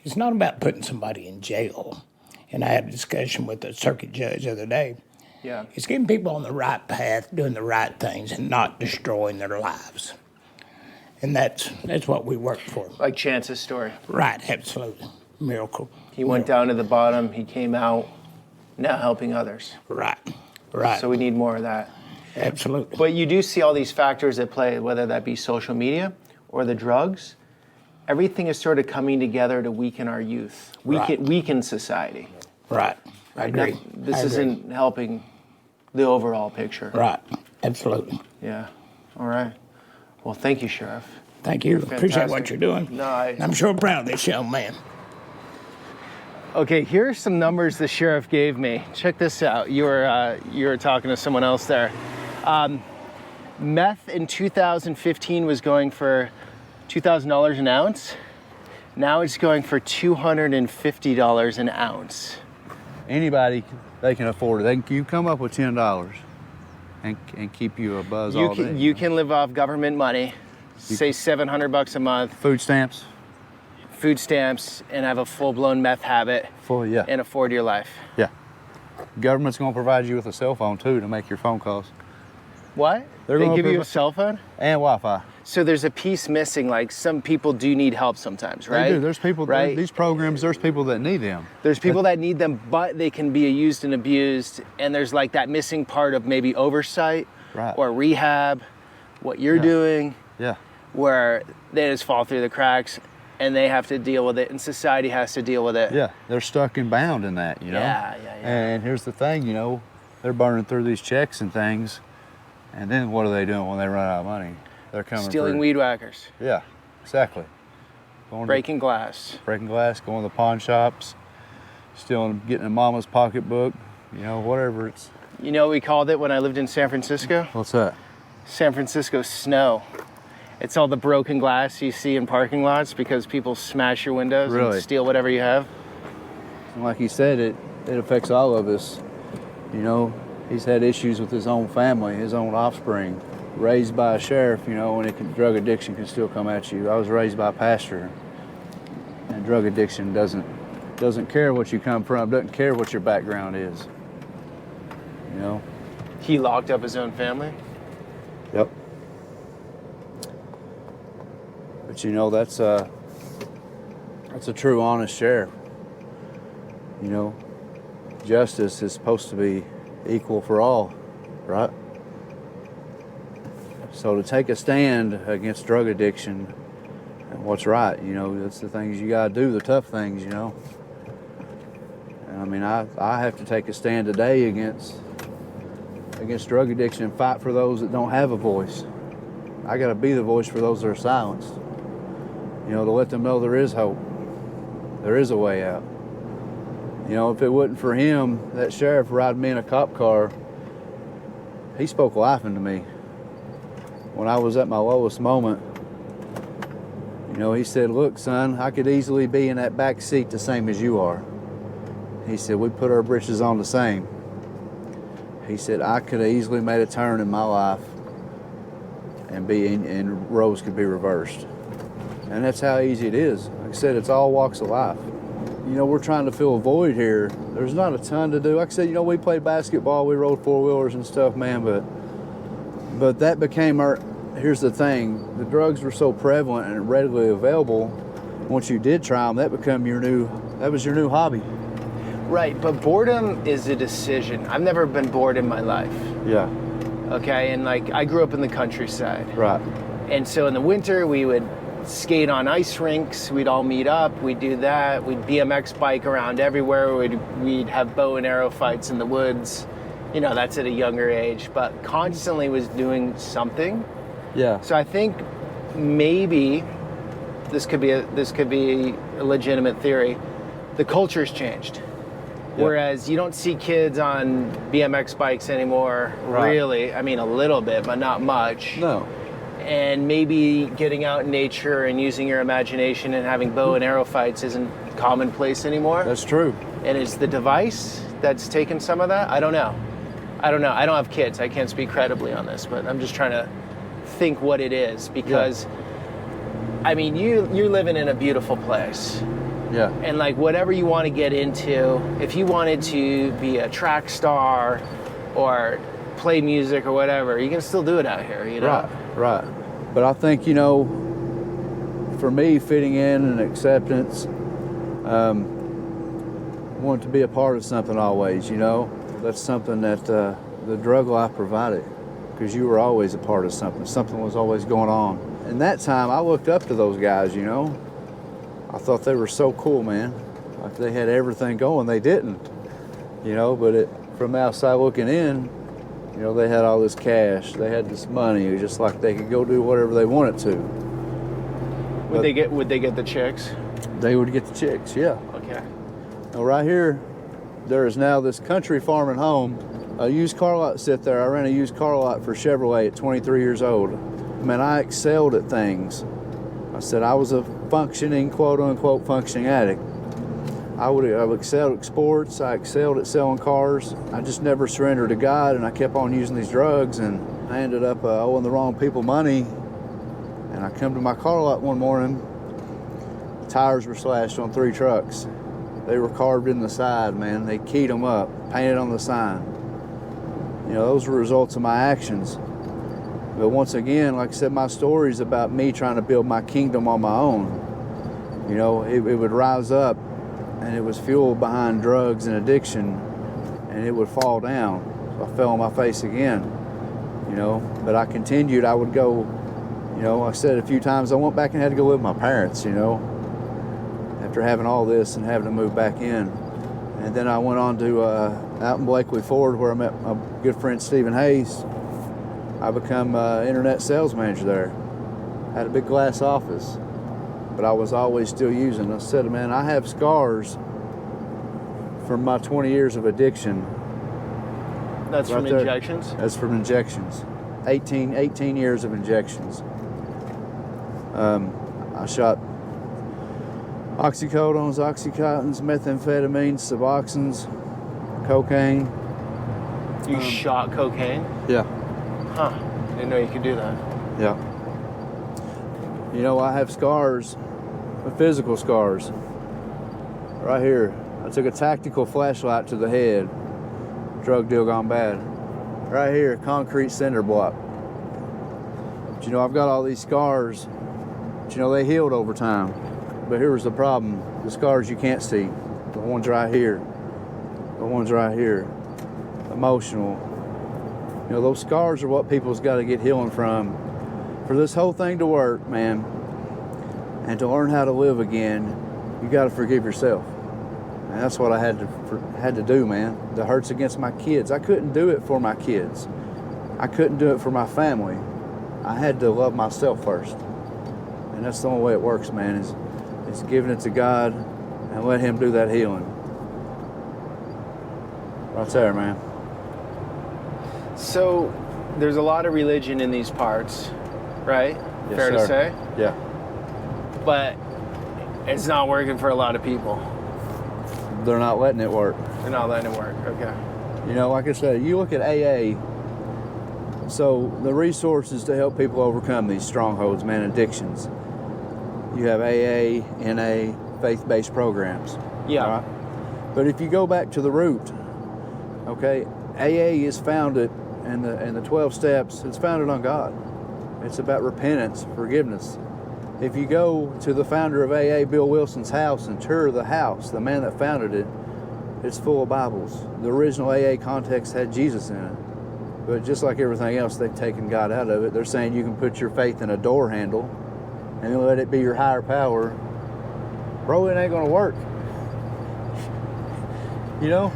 It's not about putting somebody in jail. And I had a discussion with the circuit judge the other day. Yeah. It's getting people on the right path, doing the right things, and not destroying their lives. And that's what we work for. Like Chance's story. Right, absolutely. Miracle. He went down to the bottom, he came out, now helping others. Right, right. So we need more of that. Absolutely. But you do see all these factors at play, whether that be social media or the drugs. Everything is sort of coming together to weaken our youth, weaken society. Right, I agree. This I agree. isn't helping the overall picture. Right, absolutely. Yeah. All right. Well, thank you, Sheriff. Thank you. Appreciate Fantastic. what you're doing. No, I'm sure proud of this young man. Okay, here are some numbers the sheriff gave me. Check this out. You were talking to someone else there. Meth in 2015 was going for $2,000 an ounce. Now it's going for $250 an ounce. Anybody, they can afford it. You come up with $10 and keep you a buzz all day. You can live off government money, say $700 a month, Food stamps. food stamps, and have a full-blown meth habit Yeah. and afford your life. Yeah. Government's gonna provide you with a cell phone too to make your phone calls. What? They're They gonna give you a provi- cell phone? And Wi-Fi. So there's a piece missing, like some people do need help sometimes, right? They do. There's people, right? these programs, there's people that need them. There's people that need them, but they can be used and abused, and there's like that missing part of maybe oversight Right. or rehab, what you're Yeah. doing, Yeah. where they just fall through the cracks and they have to deal with it and society has to deal with it. Yeah. They're stuck and bound in that, you know? Yeah. And here's the thing, you know, they're burning through these checks and things, and then what are they doing when they run out of money? They're coming Stealing for, weed whackers, Yeah, exactly. Going breaking glass. breaking glass, going to the pawn shops, stealing, getting in mama's pocketbook, you know, whatever it's. You know what we called it when I lived in San Francisco? What's that? San Francisco snow. It's all the broken glass you see in parking lots because people smash your windows Really? and steal whatever you have. And like he said, it affects all of us. You know, he's had issues with his own family, his own offspring. Raised by a sheriff, you know, and drug addiction can still come at you. I was raised by a pastor, and drug addiction doesn't care what you come from, doesn't care what your background is. You know? He locked up his own family. Yep. But you know, that's a true, honest sheriff. You know, justice is supposed to be equal for all, right? So to take a stand against drug addiction and what's right, you know, that's the things you gotta do, the tough things, you know. And I mean, I have to take a stand today against drug addiction and fight for those that don't have a voice. I gotta be the voice for those that are silenced. You know, to let them know there is hope. There is a way out. You know, if it wasn't for him, that sheriff riding me in a cop car, he spoke life into me. When I was at my lowest moment, you know, he said, look, son, I could easily be in that back seat the same as you are. He said, we put our britches on the same. He said, I could have easily made a turn in my life and roles could be reversed. And that's how easy it is. Like I said, it's all walks of life. You know, we're trying to fill a void here. There's not a ton to do. Like I said, you know, we played basketball, we rode four-wheelers and stuff, man, but that became our, here's the thing, the drugs were so prevalent and readily available, once you did try them, that was your new hobby. Right, but boredom is a decision. I've never been bored in my life. Yeah. Okay, and like I grew up in the countryside. Right. And so in the winter we would skate on ice rinks, we'd all meet up, we'd do that, we'd BMX bike around everywhere, we'd have bow and arrow fights in the woods. You know, that's at a younger age, but constantly was doing something. Yeah. So I think maybe this could be a legitimate theory. The culture's changed. Yeah. Whereas you don't see kids on BMX bikes anymore, Right. really. I mean, a little bit, but not much. No. And maybe getting out in nature and using your imagination and having bow and arrow fights isn't commonplace anymore. That's true. And is the device that's taken some of that? I don't know. I don't have kids. I can't speak credibly on this, but I'm just trying to think what it is because, I mean, you're living in a beautiful place. Yeah. And like whatever you want to get into, if you wanted to be a track star or play music or whatever, you can still do it out here, you know? Right. But I think, you know, for me, fitting in and acceptance, want to be a part of something always, you know? That's something that the drug life provided, because you were always a part of something. Something was always going on. And that time, I looked up to those guys, you know? I thought they were so cool, man. Like they had everything going. They didn't, you know, but from the outside looking in, you know, they had all this cash. They had this money. It was just like they could go do whatever they wanted to. Would they get the chicks? They would get the chicks, yeah. Okay. Now right here, there is now this country farming home. A used car lot sit there. I ran a used car lot for Chevrolet at 23 years old. Man, I excelled at things. I said I was a functioning, quote unquote, functioning addict. I've excelled at sports. I excelled at selling cars. I just never surrendered to God, and I kept on using these drugs, and I ended up owing the wrong people money. And I come to my car lot one morning. The tires were slashed on 3 trucks. They were carved in the side, man. They keyed them up, painted on the sign. You know, those were results of my actions. But once again, like I said, my story is about me trying to build my kingdom on my own. You know, it would rise up, and it was fueled behind drugs and addiction, and it would fall down. So I fell on my face again, you know. But I continued. I would go, you know, like I said a few times, I went back and had to go live with my parents, you know, after having all this and having to move back in. And then I went on to out in Blakely Ford, where I met my good friend Stephen Hayes. I become internet sales manager there. Had a big glass office, but I was always still using. I said, man, I have scars from my 20 years of addiction. That's right from there. injections? That's from injections. 18 years of injections. I shot oxycodones, oxycontins, methamphetamines, suboxones, cocaine. You shot cocaine? Yeah. Huh. Didn't know you could do that. Yeah. You know, I have scars, physical scars. Right here. I took a tactical flashlight to the head. Drug deal gone bad. Right here, concrete cinder block. But you know, I've got all these scars, but you know, they healed over time. But here was the problem. The scars you can't see. The ones right here. The ones right here. Emotional. You know, those scars are what people's got to get healing from. For this whole thing to work, man, and to learn how to live again, you got to forgive yourself. And that's what I had to do, man. The hurts against my kids. I couldn't do it for my kids. I couldn't do it for my family. I had to love myself first. And that's the only way it works, man, is giving it to God and let Him do that healing. Right there, man. So there's a lot of religion in these parts, right? Yes, Fair to sir. say? Yeah. But it's not working for a lot of people. They're not letting it work. They're not letting it work, okay. You know, like I said, you look at AA, so the resources to help people overcome these strongholds, man, addictions. You have AA, NA, faith-based programs. Yeah. all right? But if you go back to the root, okay, AA is founded, and the 12 steps, it's founded on God. It's about repentance, forgiveness. If you go to the founder of AA, Bill Wilson's house, and tour the house, the man that founded it, it's full of Bibles. The original AA context had Jesus in it. But just like everything else, they've taken God out of it. They're saying you can put your faith in a door handle and let it be your higher power. Bro, it ain't gonna work. You know?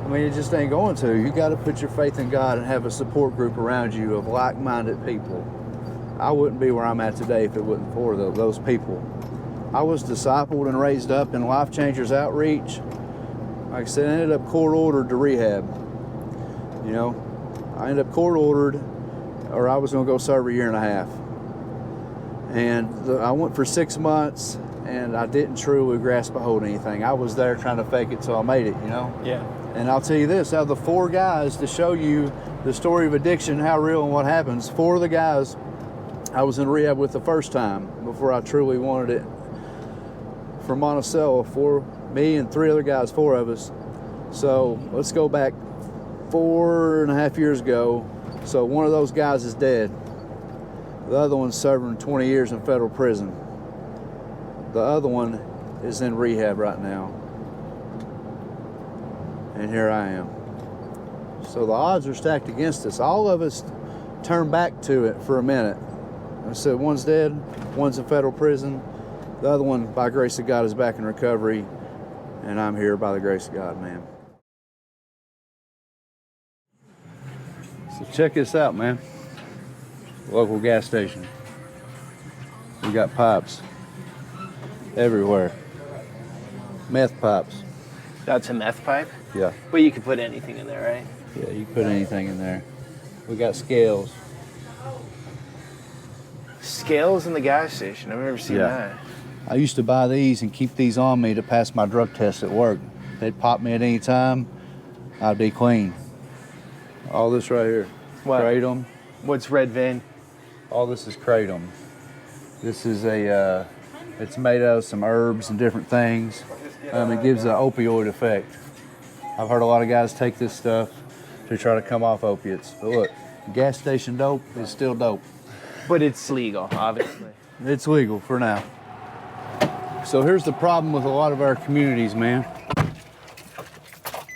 I mean, it just ain't going to. You got to put your faith in God and have a support group around you of like-minded people. I wouldn't be where I'm at today if it wasn't for those people. I was discipled and raised up in Life Changers Outreach. Like I said, I ended up court-ordered to rehab. You know, I ended up court-ordered, or I was going to go serve a year and a half. And I went for 6 months, and I didn't truly grasp a hold of anything. I was there trying to fake it till I made it, you know? Yeah. And I'll tell you this, out of the 4 guys to show you the story of addiction, how real and what happens, 4 of the guys I was in rehab with the first time before I truly wanted it from Monticello. 4, me and 3 other guys, 4 of us. So let's go back 4.5 years ago. So one of those guys is dead. The other one's serving 20 years in federal prison. The other one is in rehab right now. And here I am. So the odds are stacked against us. All of us turned back to it for a minute. I said, one's dead, one's in federal prison. The other one, by grace of God, is back in recovery. And I'm here by the grace of God, man. So check this out, man. Local gas station. We got pipes everywhere. Meth pipes. That's a meth pipe? Yeah. But you can put anything in there, right? Yeah, you can put anything in there. We got scales. Scales in the gas station. I've never seen that. I used to buy these and keep these on me to pass my drug test at work. They'd pop me at any time, I'd be clean. All this right here. What? Kratom. What's red vein? All this is kratom. This is it's made out of some herbs and different things. It gives an opioid effect. I've heard a lot of guys take this stuff to try to come off opiates. But look, gas station dope is still dope. But it's legal, obviously. It's legal for now. So here's the problem with a lot of our communities, man.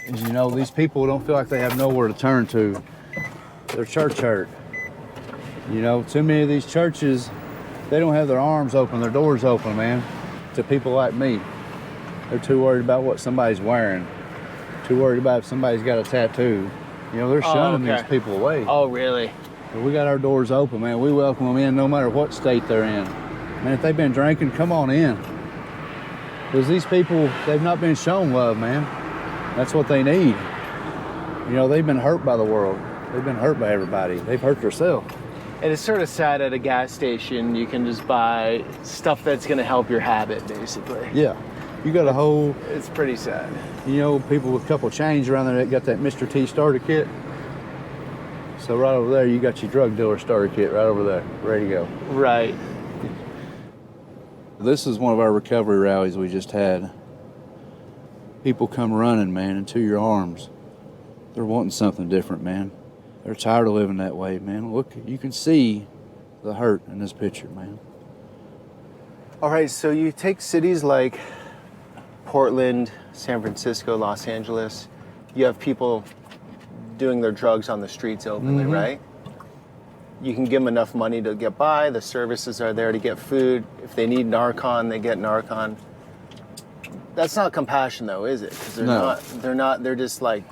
Is, you know, these people don't feel like they have nowhere to turn to. They're church hurt. You know, too many of these churches, they don't have their arms open, their doors open, man, to people like me. They're too worried about what somebody's wearing. Too worried about if somebody's got a tattoo. You know, they're shunning these people away. Oh, really? But we got our doors open, man. We welcome them in no matter what state they're in. Man, if they've been drinking, come on in. Because these people, they've not been shown love, man. That's what they need. You know, they've been hurt by the world. They've been hurt by everybody. They've hurt themselves. And it's sort of sad at a gas station, you can just buy stuff that's going to help your habit, basically. Yeah. You got a whole, It's pretty sad. you know, people with a couple chains around there that got that Mr. T starter kit. So right over there, you got your drug dealer starter kit right over there, ready to go. Right. This is one of our recovery rallies we just had. People come running, man, into your arms. They're wanting something different, man. They're tired of living that way, man. Look, you can see the hurt in this picture, man. All right, so you take cities like Portland, San Francisco, Los Angeles. You have people doing their drugs on the streets openly, right? You can give them enough money to get by. The services are there to get food. If they need Narcan, they get Narcan. That's not compassion, though, is it? Because they're just like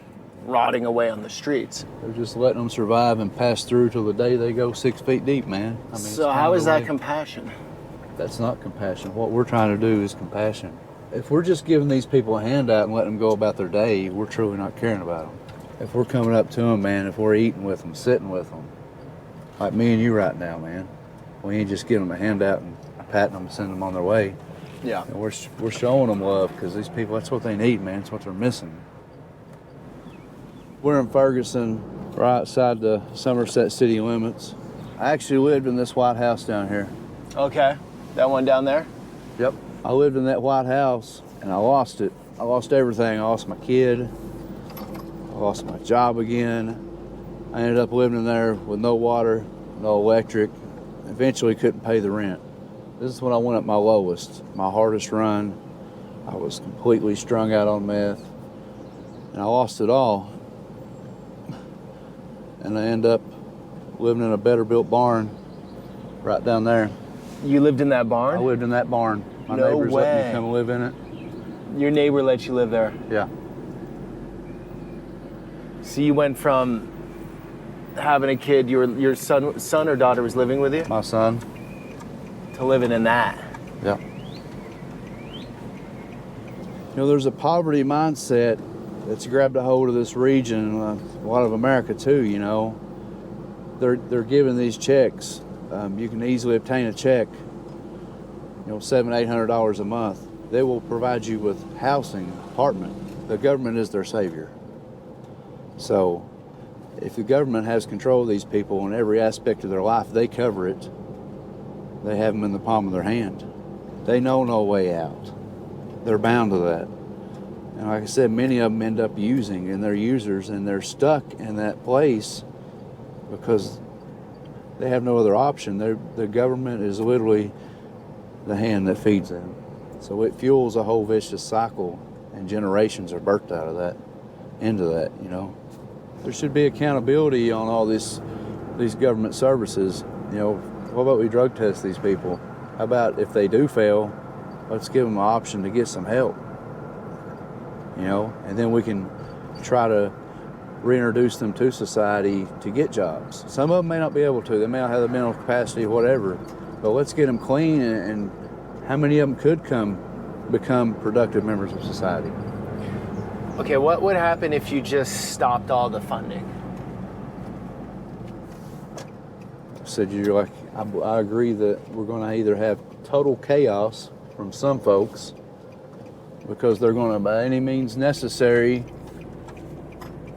rotting away on the streets. They're just letting them survive and pass through till the day they go 6 feet deep, man. I mean, So how is that compassion? That's not compassion. What we're trying to do is compassion. If we're just giving these people a handout and letting them go about their day, we're truly not caring about them. if we're coming up to them, man, if we're eating with them, sitting with them, like me and you right now, man, we ain't just giving them a handout and patting them and sending them on their way. Yeah. And we're showing them love because these people, that's what they need, man. It's what they're missing. We're in Ferguson, right outside the Somerset city limits. I actually lived in this white house down here. Okay. That one down there? Yep. I lived in that white house and I lost it. I lost everything. I lost my kid. I lost my job again. I ended up living in there with no water, no electric. Eventually couldn't pay the rent. This is when I went at my lowest, my hardest run. I was completely strung out on meth and I lost it all. And I ended up living in a better built barn right down there. You lived in that barn? I lived in that barn. My No neighbors let way. me come live in it. Your neighbor let you live there? Yeah. So you went from having a kid, your son or daughter was living with you, My son. to living in that. Yeah. You know, there's a poverty mindset that's grabbed a hold of this region, a lot of America too, you know. They're giving these checks. You can easily obtain a check, you know, $700-800 a month. They will provide you with housing, apartment. The government is their savior. So if the government has control of these people in every aspect of their life, they cover it. They have them in the palm of their hand. They know no way out. They're bound to that. And like I said, many of them end up using, and they're users, and they're stuck in that place because they have no other option. The government is literally the hand that feeds them. So it fuels a whole vicious cycle, and generations are birthed out of that, into that, you know. There should be accountability on all these government services. You know, what about we drug test these people? How about if they do fail, let's give them an option to get some help, you know, and then we can try to reintroduce them to society to get jobs. Some of them may not be able to. They may not have the mental capacity, whatever, but let's get them clean, and how many of them could become productive members of society? Okay, what would happen if you just stopped all the funding? Said you're like, I agree that we're going to either have total chaos from some folks because they're going to, by any means necessary,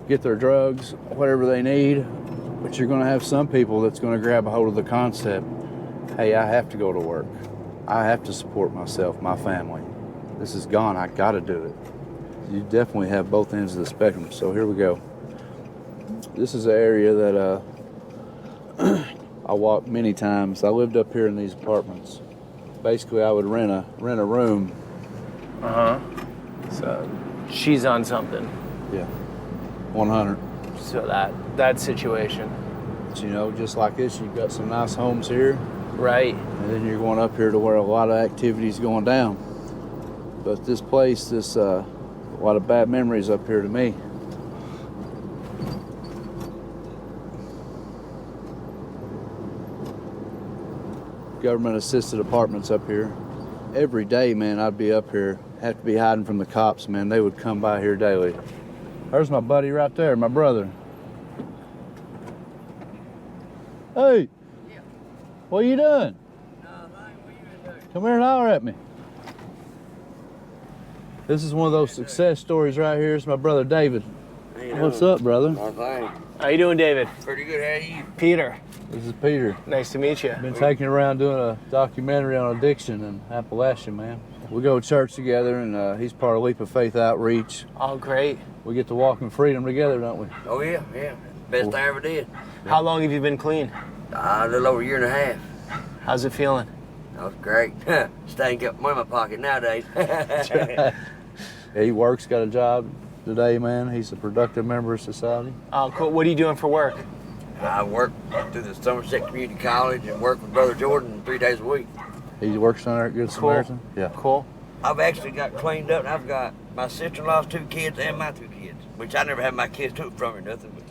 get their drugs, whatever they need, but you're going to have some people that's going to grab a hold of the concept, hey, I have to go to work. I have to support myself, my family. This is gone, I got to do it. You definitely have both ends of the spectrum, so here we go. This is an area that I walked many times. I lived up here in these apartments. Basically, I would rent a room. So she's on something. Yeah, 100. So that situation. But, you know, just like this, you've got some nice homes here, Right. and then you're going up here to where a lot of activity's going down. But this place, a lot of bad memories up here to me. Government assisted apartments up here. Every day, man, I'd be up here, have to be hiding from the cops, man. They would come by here daily. There's my buddy right there, my brother. Hey, what are you doing? Come here and holler at me. This is one of those success stories right here. It's my brother David. What's up, brother? How you doing, David? Pretty good. How are you? Peter. This is Peter. Nice to meet you. Been taking around doing a documentary on addiction in Appalachia, man. We go to church together, and he's part of Leap of Faith Outreach. Oh, great. We get to walk in freedom together, don't we? Oh yeah. Best I ever did. How long have you been clean? A little over a year and a half. How's it feeling? That was great. Staying up money in my pocket nowadays. Yeah, he works, got a job today, man. He's a productive member of society. Oh, cool. What are you doing for work? I work through the Somerset Community College and work with Brother Jordan 3 days a week. He works on there at Good Samaritan? Yeah. Cool. I've actually got cleaned up, and I've got my sister-in-law's 2 kids and my 2 kids, which I never had my kids took from her, nothing. But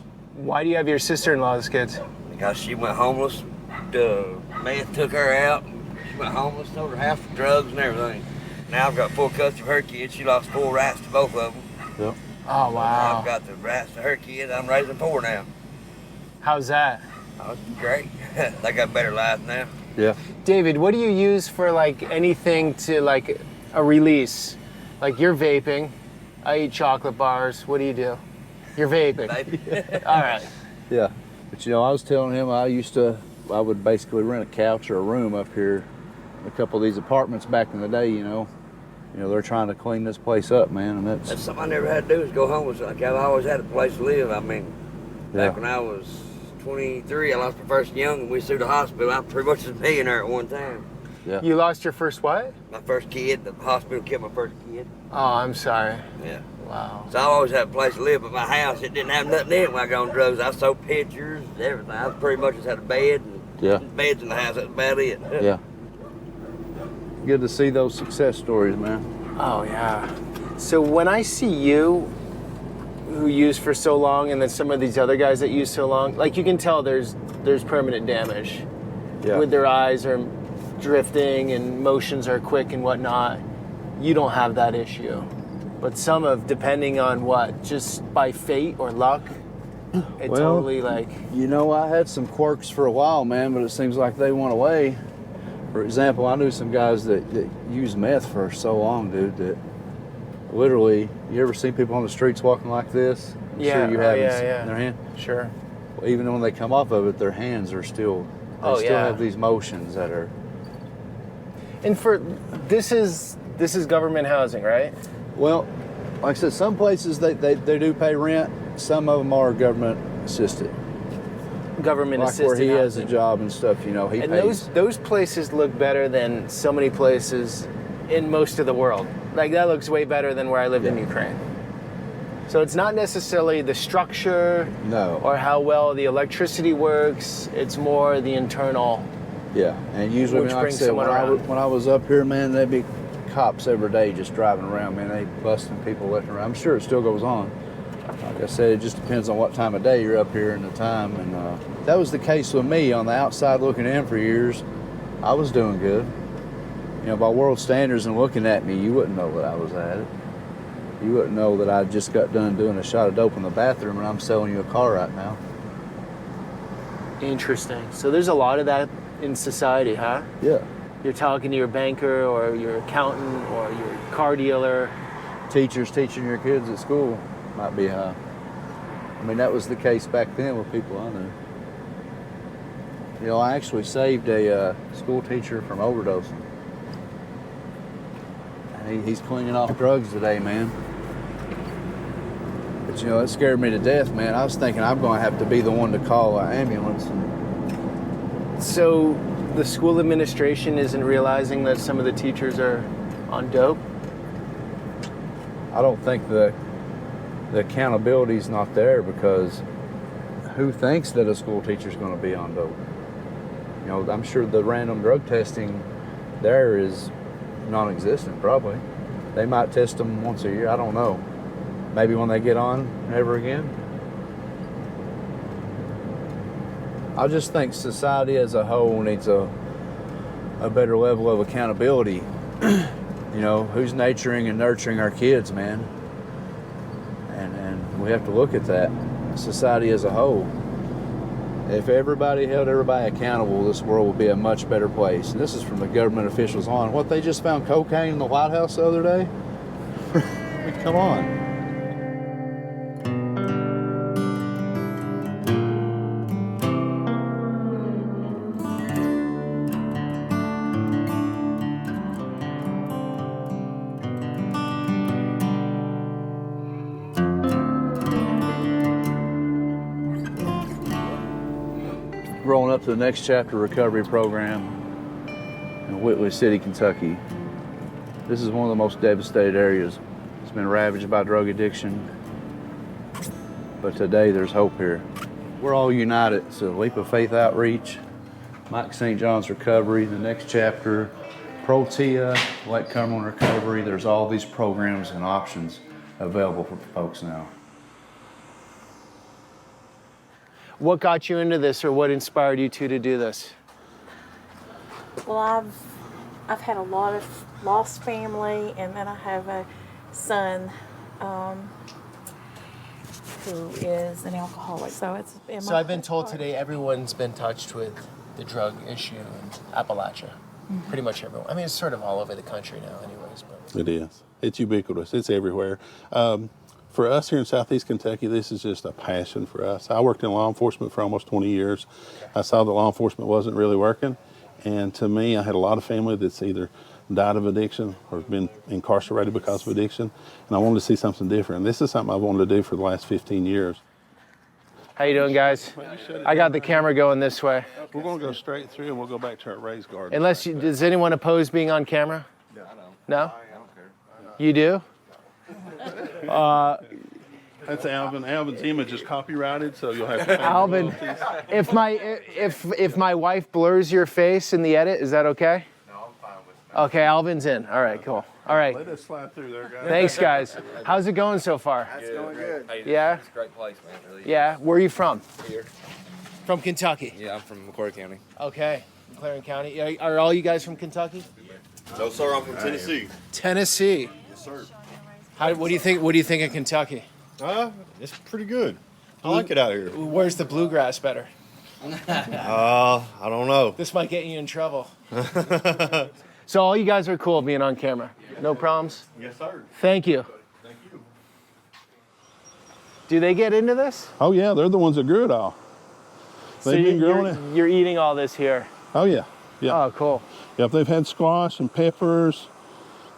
Why do you have your sister-in-law's kids? because she went homeless, the meth took her out. She went homeless, sold her house for drugs and everything. Now I've got full custody of her kids. She lost full rights to both of them. Yep. Oh, wow. I've got the rats to her kids. I'm raising 4 now. How's that? Oh, it's great. They got better lives now. Yeah. David, what do you use for like anything to like a release? Like you're vaping. I eat chocolate bars. What do you do? You're vaping. All right. Yeah. But you know, I was telling him I would basically rent a couch or a room up here in a couple of these apartments back in the day, you know. They're trying to clean this place up, man, and That's something I never had to do is go homeless. Like I've always had a place to live. I mean, back when I was 23, I lost my first young and we sued the hospital. I pretty much was a millionaire at one time. Yeah. You lost your first what? My first kid, the hospital killed my first kid. Oh, I'm sorry. Yeah. Wow. So I always had a place to live, but my house, it didn't have nothing in it when I got on drugs. I sold pictures, everything. I pretty much just had a bed and beds in the house. That's about it. Yeah. Good to see those success stories, man. Oh, yeah. So when I see you, who used for so long, and then some of these other guys that use so long, like you can tell there's permanent damage. Yeah. With their eyes are drifting and motions are quick and whatnot. You don't have that issue. But some of, depending on what, just by fate or luck, it totally like... I had some quirks for a while, man, but it seems like they went away. For example, I knew some guys that used meth for so long, dude, that literally, you ever see people on the streets walking like this? I'm sure you have in their hand. Sure. Well, even when they come off of it, their hands are still, they still have these motions that are... And this is government housing, right? Well, like I said, some places they do pay rent. Some of them are government assisted. Government like assisted where he has a housing. job and stuff, he And pays. those places look better than so many places in most of the world. Like that looks way better than where I lived in Ukraine. So it's not necessarily the structure or how well the electricity works. It's more the internal. Yeah, and usually, Which like I brings said, someone around. when I was up here, man, there'd be cops every day just driving around, man. They busting people left and right. I'm sure it still goes on. Like I said, it just depends on what time of day you're up here and the time. And that was the case with me on the outside looking in for years. I was doing good. By world standards and looking at me, you wouldn't know that I was at it. You wouldn't know that I just got done doing a shot of dope in the bathroom and I'm selling you a car right now. Interesting. So there's a lot of that in society, huh? Yeah. You're talking to your banker or your accountant or your car dealer. Teachers teaching your kids at school might be high. I mean, that was the case back then with people I knew. I actually saved a school teacher from overdosing. And he's cleaning off drugs today, man. But it scared me to death, man. I was thinking I'm going to have to be the one to call an ambulance. So the school administration isn't realizing that some of the teachers are on dope? I don't think the accountability's not there, because who thinks that a school teacher's going to be on dope? I'm sure the random drug testing there is non-existent, probably. They might test them once a year, I don't know. Maybe when they get on, never again. I just think society as a whole needs a better level of accountability. Who's nurturing and nurturing our kids, man? And we have to look at that, society as a whole. If everybody held everybody accountable, this world would be a much better place. And this is from the government officials on. What, they just found cocaine in the White House the other day? I mean, come on. Rolling up to the next chapter recovery program in Whitley City, Kentucky. This is one of the most devastated areas. It's been ravaged by drug addiction, but today there's hope here. We're all united. It's a Leap of Faith outreach, Mike St. John's Recovery, the next chapter, Protea, Lake Cumberland Recovery. There's all these programs and options available for folks now. What got you into this, or what inspired you to do this? Well, I've had a lot of lost family, and then I have a son who is an alcoholic. So it's. So I've been told today everyone's been touched with the drug issue in Appalachia. Pretty much everyone. I mean, it's sort of all over the country now, anyways. But It is. It's ubiquitous. It's everywhere. For us here in Southeast Kentucky, this is just a passion for us. I worked in law enforcement for almost 20 years. I saw that law enforcement wasn't really working. And to me, I had a lot of family that's either died of addiction or been incarcerated because of addiction. And I wanted to see something different. This is something I've wanted to do for the last 15 years. how you doing, guys? I got the camera going this way. We're going to go straight through and we'll go back to our raised garden. Unless does anyone oppose being on camera? No. No? I don't care. You do? That's Alvin. Alvin's image is copyrighted, so you'll have to pay Alvin, if my wife blurs your face in the edit, is that okay? No, I'm fine with it. Okay, Alvin's in. All right, cool. All right. Let us slide through there, guys. Thanks, guys. How's it going so far? It's going good. Yeah? It's a great place, man. Really. Yeah. Where are you from? Here. From Kentucky. Yeah, I'm from McCoy County. Okay. Clarendon County. Are all you guys from Kentucky? No, sir. I'm from Tennessee. Tennessee. Yes, sir. What do you think? What do you think of Kentucky? It's pretty good. I like it out here. Where's the bluegrass better? I don't know. This might get you in trouble. So all you guys are cool being on camera. No problems? Yes, sir. Thank you. Thank you. Do they get into this? Oh, yeah, they're the ones that grew it all. They've been growing it. You're eating all this here. Oh, yeah. Yeah. Oh, cool. Yep, they've had squash and peppers,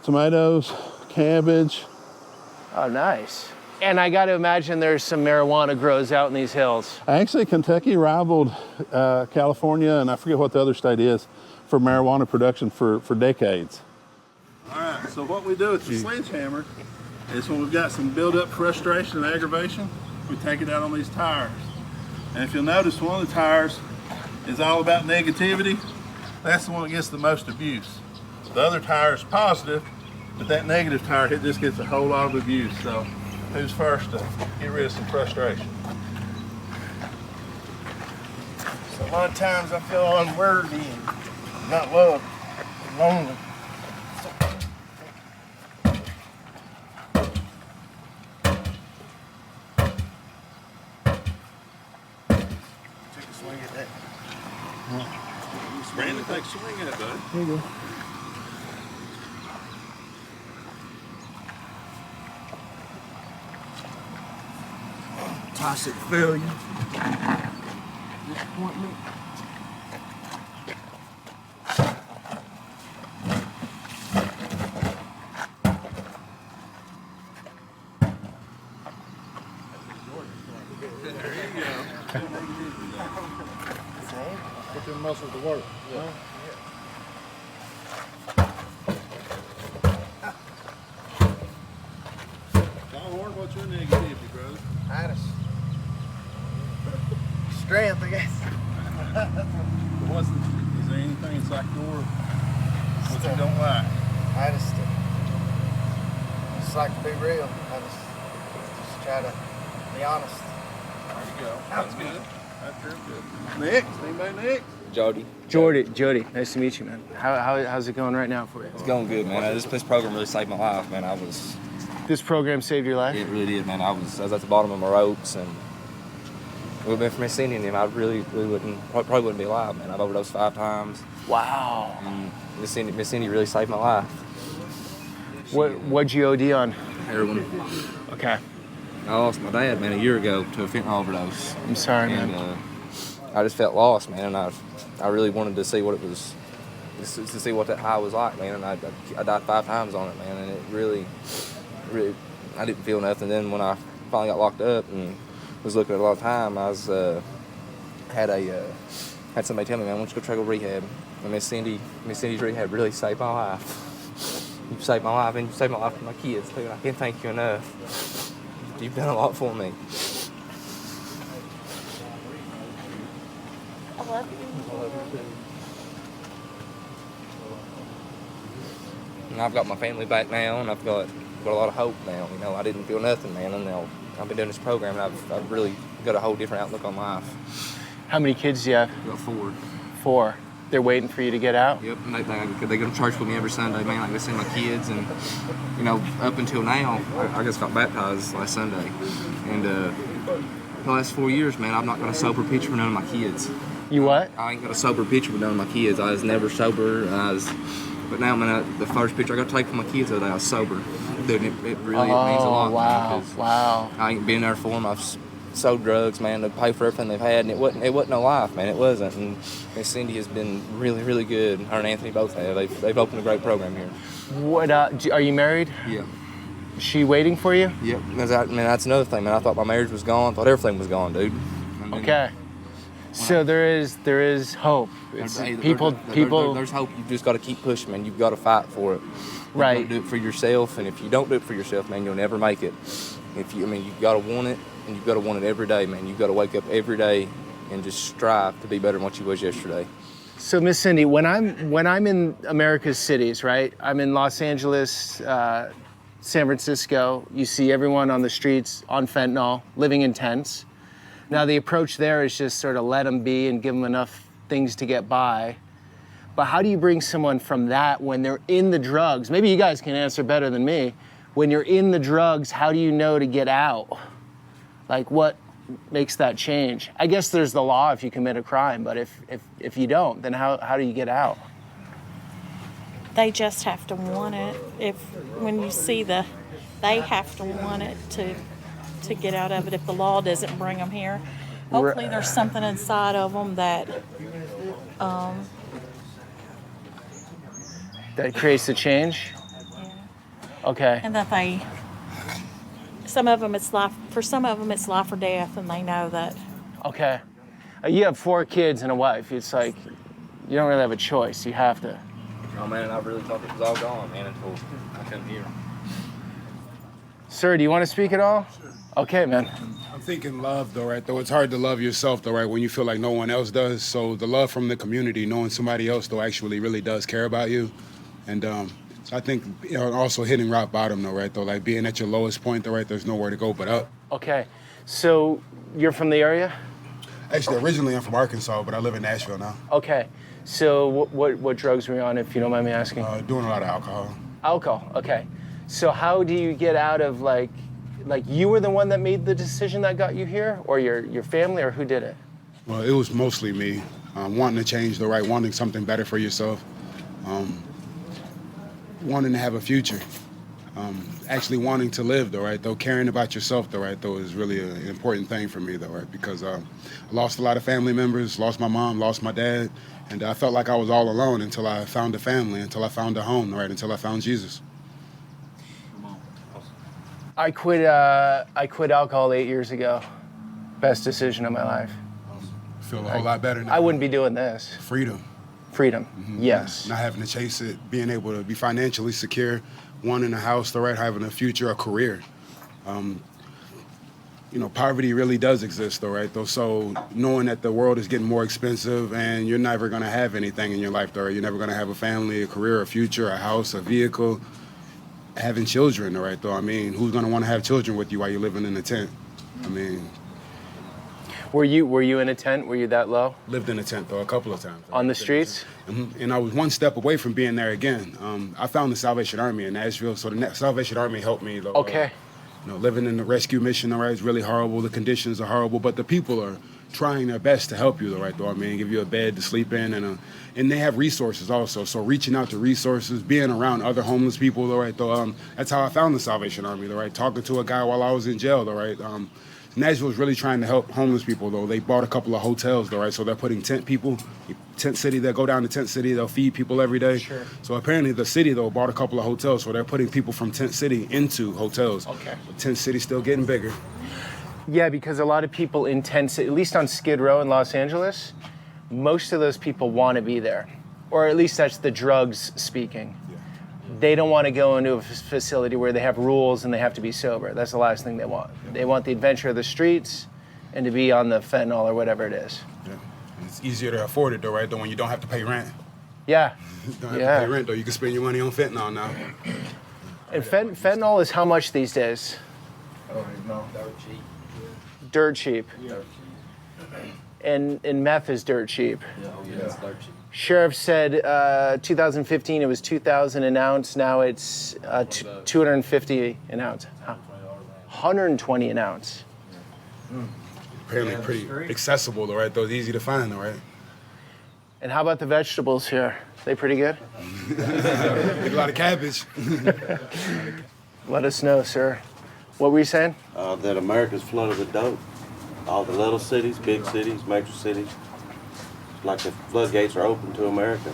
tomatoes, cabbage. Oh, nice. And I got to imagine there's some marijuana grows out in these hills. Actually, Kentucky rivaled California, and I forget what the other state is, for marijuana production for decades. All right, so what we do with the sledgehammer is when we've got some build-up frustration and aggravation, we take it out on these tires. And if you'll notice, one of the tires is all about negativity. That's the one that gets the most abuse. The other tire is positive, but that negative tire, it just gets a whole lot of abuse. So who's first to get rid of some frustration? So a lot of times I feel unworthy and not loved, and lonely. Take a swing at that. Brandon, take a swing at it, bud. Here you go. Toxic failure. Disappointment. Put them muscles to work. Yeah. Horn, what's your negativity, brother? Strength, I guess. Is there anything that's like your what you don't like? I just like to be real. I just try to be honest. There you go. That's good. That's real good. Next, anybody next? Jody, nice to meet you, man. How's it going right now for you? It's going good, man. This program really saved my life, man. This program saved your life? It really did, man. I was at the bottom of my ropes, and it would have been for me seeing him, I really probably wouldn't be alive, man. I've overdosed 5 times. Wow. And Miss Cindy really saved my life. What'd you OD on? Heroin. Okay. I lost my dad, man, a year ago to a fentanyl overdose. I'm sorry, and, man. I just felt lost, man, and I really wanted to see what it was, to see what that high was like, man. And I died 5 times on it, man, and it really, I didn't feel nothing. Then when I finally got locked up and was looking at a lot of time, I was had somebody tell me, man, why don't you go try to go rehab? And Miss Cindy's rehab really saved my life. You saved my life, and you saved my life for my kids too. And I can't thank you enough. You've done a lot for me. I love you. And I've got my family back now, and I've got a lot of hope now. You know, I didn't feel nothing, man, and now I've been doing this program, and I've really got a whole different outlook on life. How many kids do you have? I've got 4. 4. They're waiting for you to get out? Yep, and they go to church with me every Sunday, man. Like, they send my kids, and, you know, up until now, I just got baptized last Sunday. And the last 4 years, man, I've not got a sober picture with none of my kids. You what? I ain't got a sober picture with none of my kids. I was never sober. But now, man, the first picture I got to take for my kids the other day, I was sober. Dude, it really means a lot. Wow, wow. I ain't been there for them. I've sold drugs, man, to pay for everything they've had, and it wasn't no life, man. It wasn't. And Miss Cindy has been really, really good. Her and Anthony both have. They've opened a great program here. What? Are you married? Yeah. Is she waiting for you? Yep. That's another thing, man. I thought my marriage was gone. Thought everything was gone, dude. Okay. So there is hope. It's people. There's hope. You just got to keep pushing, man. You've got to fight for it. Right. You do it for yourself, and if you don't do it for yourself, man, you'll never make it. You've got to want it, and you've got to want it every day, man. You've got to wake up every day and just strive to be better than what you was yesterday. So, Miss Cindy, when I'm in America's cities, right? I'm in Los Angeles, San Francisco. You see everyone on the streets on fentanyl, living in tents. Now, the approach there is just sort of let them be and give them enough things to get by. But how do you bring someone from that when they're in the drugs? Maybe you guys can answer better than me. When you're in the drugs, how do you know to get out? Like, what makes that change? I guess there's the law if you commit a crime, but if you don't, then how do you get out? They just have to want it. When you see they have to want it to get out of it. If the law doesn't bring them here, hopefully there's something inside of them that creates the change. Yeah. Okay. And that some of them it's life. For some of them it's life or death, and they know that. Okay. You have 4 kids and a wife. It's like you don't really have a choice. You have to. Oh man, I really thought it was all gone, man, until I come here. Sir, do you want to speak at all? Sure. Okay, man. I'm thinking love, though, right? Though it's hard to love yourself, though, right? When you feel like no one else does. So the love from the community, knowing somebody else, though, actually really does care about you. And so I think, also hitting rock bottom, though, right? Though, like being at your lowest point, though, right? There's nowhere to go but up. Okay. So you're from the area? Actually, originally I'm from Arkansas, but I live in Nashville now. Okay. So what drugs were you on, if you don't mind me asking? Doing a lot of alcohol. Alcohol. Okay. So how do you get out of like you were the one that made the decision that got you here, or your family, or who did it? Well, it was mostly me, wanting to change, though, right? Wanting something better for yourself, wanting to have a future, actually wanting to live, though, right? Though caring about yourself, though, right? Though is really an important thing for me, though, right? Because I lost a lot of family members, lost my mom, lost my dad, and I felt like I was all alone until I found a family, until I found a home, right? Until I found Jesus. I quit alcohol 8 years ago. Best decision of my life. I feel a whole lot better now. I wouldn't be doing this. Freedom. Freedom. Mm-hmm. Yes. Not having to chase it, being able to be financially secure, wanting a house, right, having a future, a career. Poverty really does exist, though, right? Though, so knowing that the world is getting more expensive and you're never going to have anything in your life, though, right? You're never going to have a family, a career, a future, a house, a vehicle. Having children, all right, though. I mean, who's going to want to have children with you while you're living in a tent? I mean... Were you in a tent? Were you that low? Lived in a tent, though, a couple of times. On the streets? Mm-hmm. And I was one step away from being there again. I found the Salvation Army in Nashville, so the Salvation Army helped me, though. Okay. Living in the rescue mission, all right, is really horrible. The conditions are horrible, but the people are trying their best to help you, though, right, though. I mean, give you a bed to sleep in, and they have resources also. So reaching out to resources, being around other homeless people, though, right, though. That's how I found the Salvation Army, though, right. Talking to a guy while I was in jail, though, right. Nashville is really trying to help homeless people, though. They bought a couple of hotels, though, right. So they're putting tent city. They'll go down to tent city. They'll feed people every day. Sure. So apparently the city, though, bought a couple of hotels. So they're putting people from tent city into hotels. Okay. But tent city's still getting bigger. Yeah, because a lot of people in tent city, at least on Skid Row in Los Angeles, most of those people want to be there, or at least that's the drugs speaking. Yeah. They don't want to go into a facility where they have rules and they have to be sober. That's the last thing they want. Yeah. They want the adventure of the streets and to be on the fentanyl or whatever it is. Yeah. And it's easier to afford it, though, right? Though, when you don't have to pay rent. Yeah. You don't have to pay rent, though. You can spend your money on fentanyl now. And fentanyl is how much these days? I don't even know. Dirt cheap. Dirt cheap. Yeah. And meth is dirt cheap. Yeah, it's dirt cheap. Sheriff said 2015 it was 2,000 an ounce. Now it's 250 an ounce. 120 an ounce. Apparently pretty accessible, though, right? Though it's easy to find, though, right? And how about the vegetables here? They pretty good? Get a lot of cabbage. Let us know, sir. What were you saying? That America's flooded with dope. All the little cities, big cities, major cities. Like the floodgates are open to America.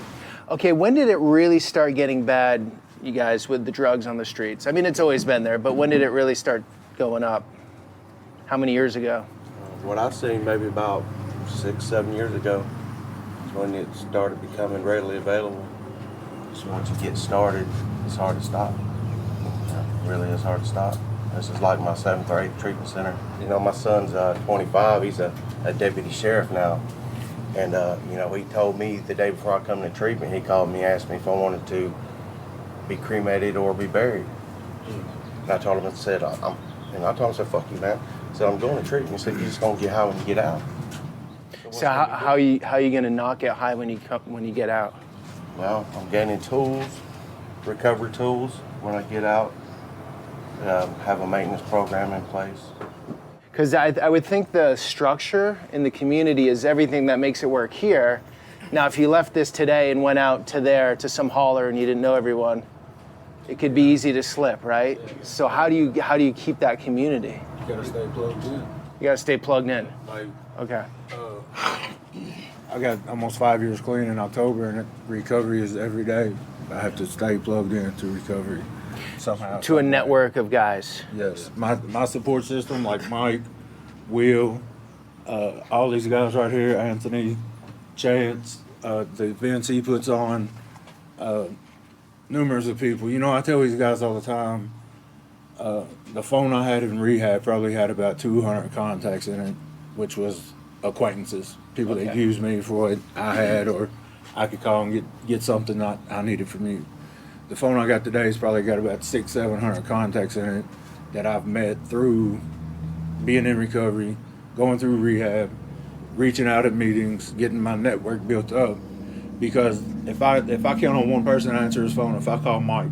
Okay, when did it really start getting bad, you guys, with the drugs on the streets? I mean, it's always been there, but when did it really start going up? How many years ago? What I've seen, maybe about 6, 7 years ago, is when it started becoming readily available. So once you get started, it's hard to stop. It really is hard to stop. This is like my 7th or 8th treatment center. You know, my son's 25. He's a deputy sheriff now. And, you know, he told me the day before I come to treatment, he called me and asked me if I wanted to be cremated or be buried. And I told him, I said, I told him, I said, fuck you, man. I said, I'm going to treatment. He said, you're just going to get high when you get out. So how are you going to not get high when you get out? Well, I'm gaining tools, recovery tools when I get out. Have a maintenance program in place. Because I would think the structure in the community is everything that makes it work here. Now, if you left this today and went out to there, to some hauler, and you didn't know everyone, it could be easy to slip, right? So how do you keep that community? You gotta stay plugged in. You gotta stay plugged in. Like, okay. I got almost 5 years clean in October, and recovery is every day. I have to stay plugged in to recovery somehow. To a network of guys. Yes, my support system, like Mike, Will, all these guys right here, Anthony, Chance, the events he puts on, numerous of people. You know, I tell these guys all the time, the phone I had in rehab probably had about 200 contacts in it, which was acquaintances, people that used me for what I had, or I could call and get something I needed from you. The phone I got today has probably got about 600-700 contacts in it that I've met through being in recovery, going through rehab, reaching out at meetings, getting my network built up. Because if I count on one person to answer his phone, if I call Mike,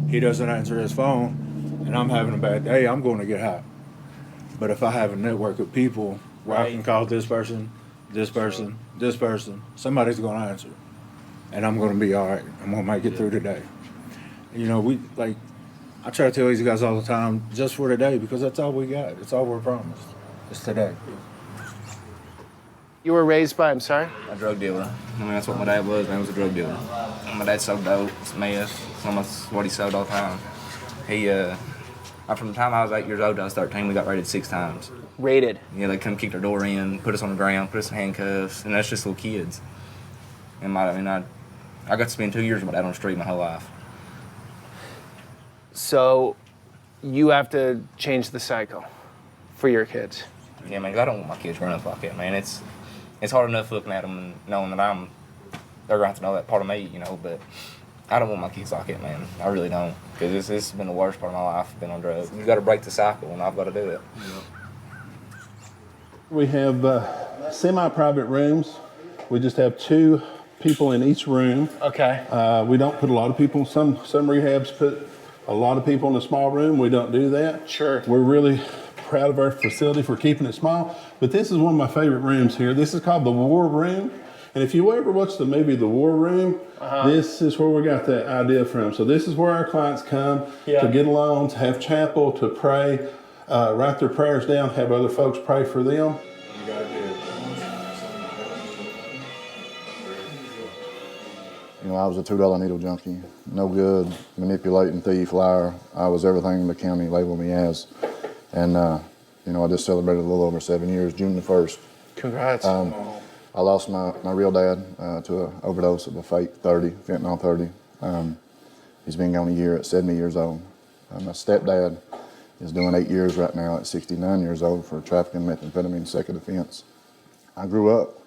he doesn't answer his phone, and I'm having a bad day, I'm going to get high. But if I have a network of people where I can call this person, this person, this person, somebody's going to answer, and I'm going to be all right. I'm going to make it through today. You know, I try to tell these guys all the time, just for today, because that's all we got. It's all we're promised. It's today. You were raised by, I'm sorry? A drug dealer. I mean, that's what my dad was, man. He was a drug dealer. My dad sold dope, meth, almost what he sold all the time. From the time I was 8 years old to I was 13, we got raided 6 times. Raided? Yeah, they come kick our door in, put us on the ground, put us in handcuffs, and that's just little kids. And I got to spend 2 years with my dad on the street my whole life. So you have to change the cycle for your kids. Yeah, man, 'cause I don't want my kids growing up like that, man. It's hard enough looking at them and knowing that they're going to have to know that part of me, you know, but I don't want my kids like that, man. I really don't, because this has been the worst part of my life, been on drugs. You got to break the cycle, and I've got to do it. We have semi-private rooms. We just have 2 people in each room. Okay. We don't put a lot of people. Some rehabs put a lot of people in a small room. We don't do that. Sure. We're really proud of our facility for keeping it small. But this is one of my favorite rooms here. This is called the War Room. And if you ever watch the movie The War Room, this is where we got that idea from. So this is where our clients come to get alone, to have chapel, to pray, write their prayers down, have other folks pray for them. You know, I was a $2 needle junkie. No good, manipulating, thief, liar. I was everything the county labeled me as. And, you know, I just celebrated a little over 7 years, June the 1st. Congrats. I lost my real dad to an overdose of a fake 30, fentanyl 30. He's been gone a year at 70 years old. My stepdad is doing 8 years right now at 69 years old for trafficking methamphetamine second offense. I grew up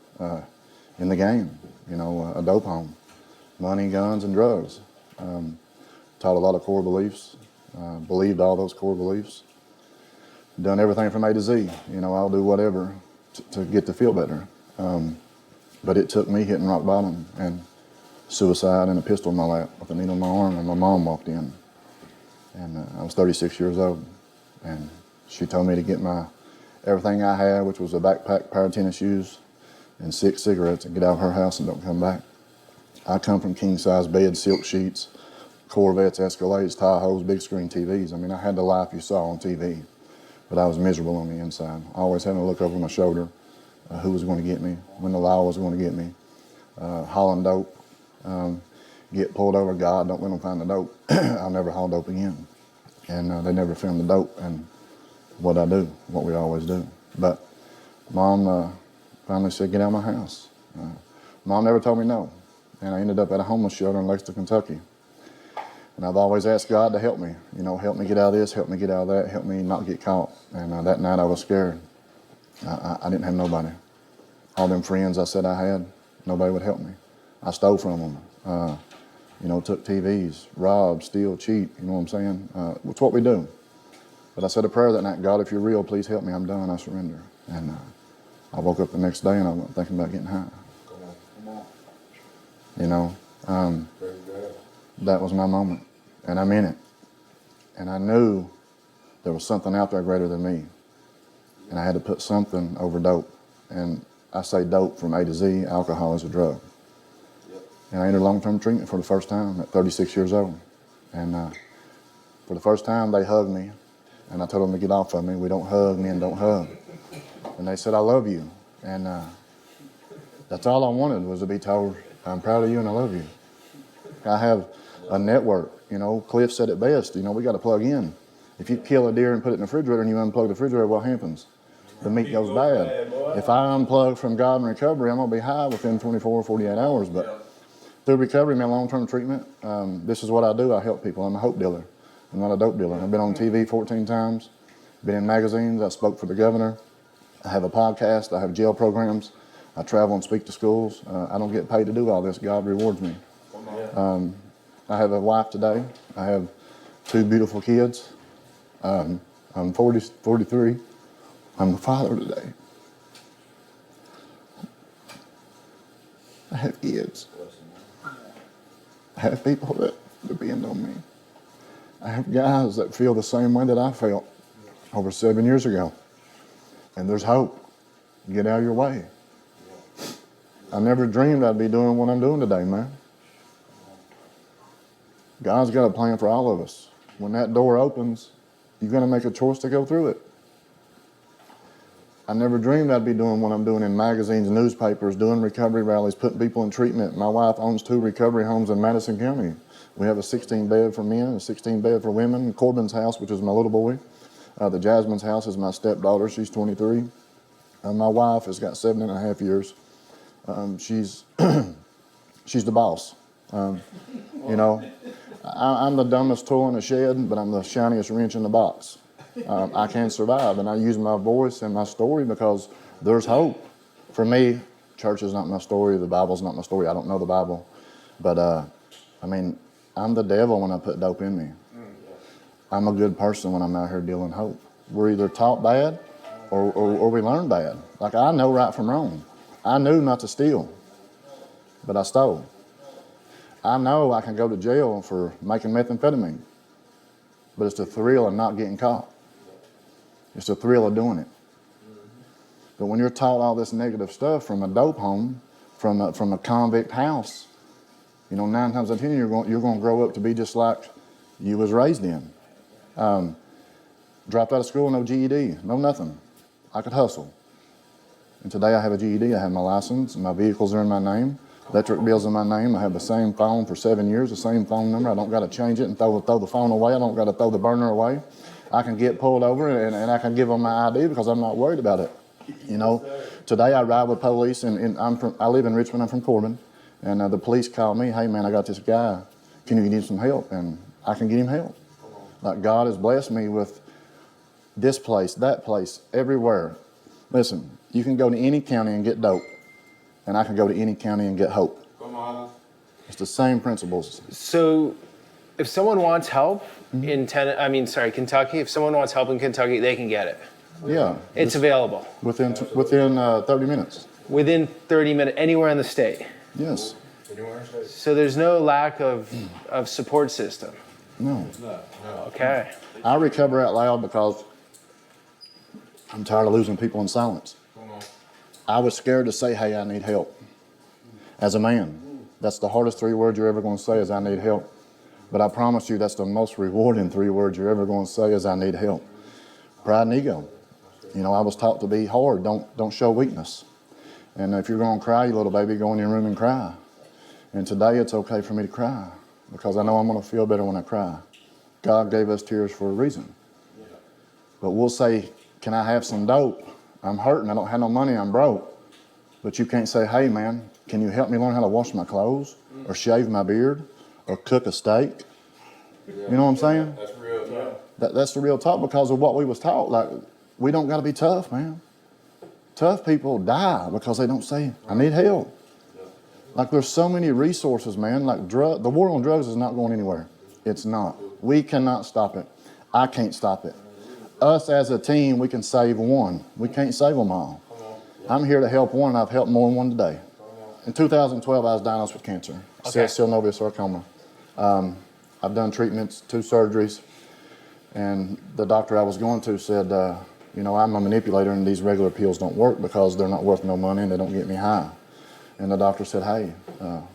in the game, you know, a dope home. Money, guns, and drugs. Taught a lot of core beliefs, believed all those core beliefs. Done everything from A to Z. You know, I'll do whatever to get to feel better. But it took me hitting rock bottom and suicide and a pistol in my lap with a needle in my arm, and my mom walked in. And I was 36 years old. And she told me to get my everything I had, which was a backpack, pair of tennis shoes, and 6 cigarettes, and get out of her house and don't come back. I come from king-size beds, silk sheets, Corvettes, Escalades, Tahoes, big screen TVs. I mean, I had the life you saw on TV, but I was miserable on the inside. I always had to look over my shoulder, who was going to get me, when the law was going to get me, hauling dope, get pulled over, God, don't let them find the dope. I'll never haul dope again. And they never found the dope, and what I do, what we always do. But Mom finally said, get out of my house. Mom never told me no, and I ended up at a homeless shelter in Lexington, Kentucky. And I've always asked God to help me, you know, help me get out of this, help me get out of that, help me not get caught. And that night I was scared. I didn't have nobody. All them friends I said I had, nobody would help me. I stole from them, you know, took TVs, robbed, steal, cheat, you know what I'm saying? It's what we do. But I said a prayer that night, God, if you're real, please help me, I'm done, I surrender. And I woke up the next day and I went thinking about getting high. Come on. You know, that was my moment, and I'm in it. And I knew there was something out there greater than me, and I had to put something over dope. And I say dope from A to Z, alcohol is a drug. And I entered long-term treatment for the first time at 36 years old. And for the first time, they hugged me, and I told them to get off of me. We don't hug, men don't hug. And they said, I love you. And that's all I wanted, was to be told, I'm proud of you and I love you. I have a network, you know. Cliff said it best, you know, we got to plug in. If you kill a deer and put it in the refrigerator and you unplug the refrigerator, what happens? The meat goes bad. If I unplug from God and recovery, I'm going to be high within 24, 48 hours. But through recovery, my long-term treatment, this is what I do. I help people. I'm a hope dealer. I'm not a dope dealer. I've been on TV 14 times, been in magazines. I spoke for the governor. I have a podcast. I have jail programs. I travel and speak to schools. I don't get paid to do all this. God rewards me. I have a wife today. I have 2 beautiful kids. I'm 43. I'm a father today. I have kids. I have people that depend on me. I have guys that feel the same way that I felt over 7 years ago. And there's hope. Get out of your way. I never dreamed I'd be doing what I'm doing today, man. God's got a plan for all of us. When that door opens, you're going to make a choice to go through it. I never dreamed I'd be doing what I'm doing in magazines, newspapers, doing recovery rallies, putting people in treatment. My wife owns 2 recovery homes in Madison County. We have a 16-bed for men and a 16-bed for women. Corbin's house, which is my little boy. The Jasmine's house is my stepdaughter. She's 23. My wife has got 7.5 years. She's the boss. You know, I'm the dumbest tool in the shed, but I'm the shiniest wrench in the box. I can survive, and I use my voice and my story because there's hope. For me, church is not my story. The Bible's not my story. I don't know the Bible. But, I mean, I'm the devil when I put dope in me. I'm a good person when I'm out here dealing hope. We're either taught bad or we learn bad. Like, I know right from wrong. I knew not to steal, but I stole. I know I can go to jail for making methamphetamine, but it's the thrill of not getting caught. It's the thrill of doing it. But when you're taught all this negative stuff from a dope home, from a convict house, you know, 9 times out of 10 you're going to grow up to be just like you was raised in. Dropped out of school, no GED, no nothing. I could hustle. And today I have a GED, I have my license, my vehicles are in my name, electric bills in my name. I have the same phone for 7 years, the same phone number. I don't got to change it and throw the phone away. I don't got to throw the burner away. I can get pulled over and I can give them my ID because I'm not worried about it. You know, today I ride with police and I live in Richmond, I'm from Corbin, and the police call me, hey man, I got this guy, can you get him some help? And I can get him help. Like, God has blessed me with this place, that place, everywhere. Listen, you can go to any county and get dope, and I can go to any county and get hope. Come on. It's the same principles. So if someone wants help in Kentucky, if someone wants help in Kentucky, they can get it. Yeah. It's available. Within 30 minutes. Within 30 minutes, anywhere in the state? Yes. So there's no lack of support system? No. Okay. I recover out loud because I'm tired of losing people in silence. I was scared to say, hey, I need help. As a man, that's the hardest 3 words you're ever going to say is I need help. But I promise you that's the most rewarding 3 words you're ever going to say is I need help. Pride and ego. You know, I was taught to be hard, don't show weakness. And if you're going to cry, you little baby, go in your room and cry. And today it's okay for me to cry because I know I'm going to feel better when I cry. God gave us tears for a reason. But we'll say, can I have some dope? I'm hurting, I don't have no money, I'm broke. But you can't say, hey man, can you help me learn how to wash my clothes or shave my beard or cook a steak? You know what I'm saying? That's real talk. That's the real talk because of what we was taught. Like, we don't got to be tough, man. Tough people die because they don't say, I need help. Like, there's so many resources, man. Like, the war on drugs is not going anywhere. It's not. We cannot stop it. I can't stop it. Us as a team, we can save one. We can't save them all. I'm here to help one, and I've helped more than one today. In 2012, I was diagnosed with cancer, synovial sarcoma. I've done treatments, 2 surgeries, and the doctor I was going to said, you know, I'm a manipulator and these regular pills don't work because they're not worth no money and they don't get me high. And the doctor said, hey,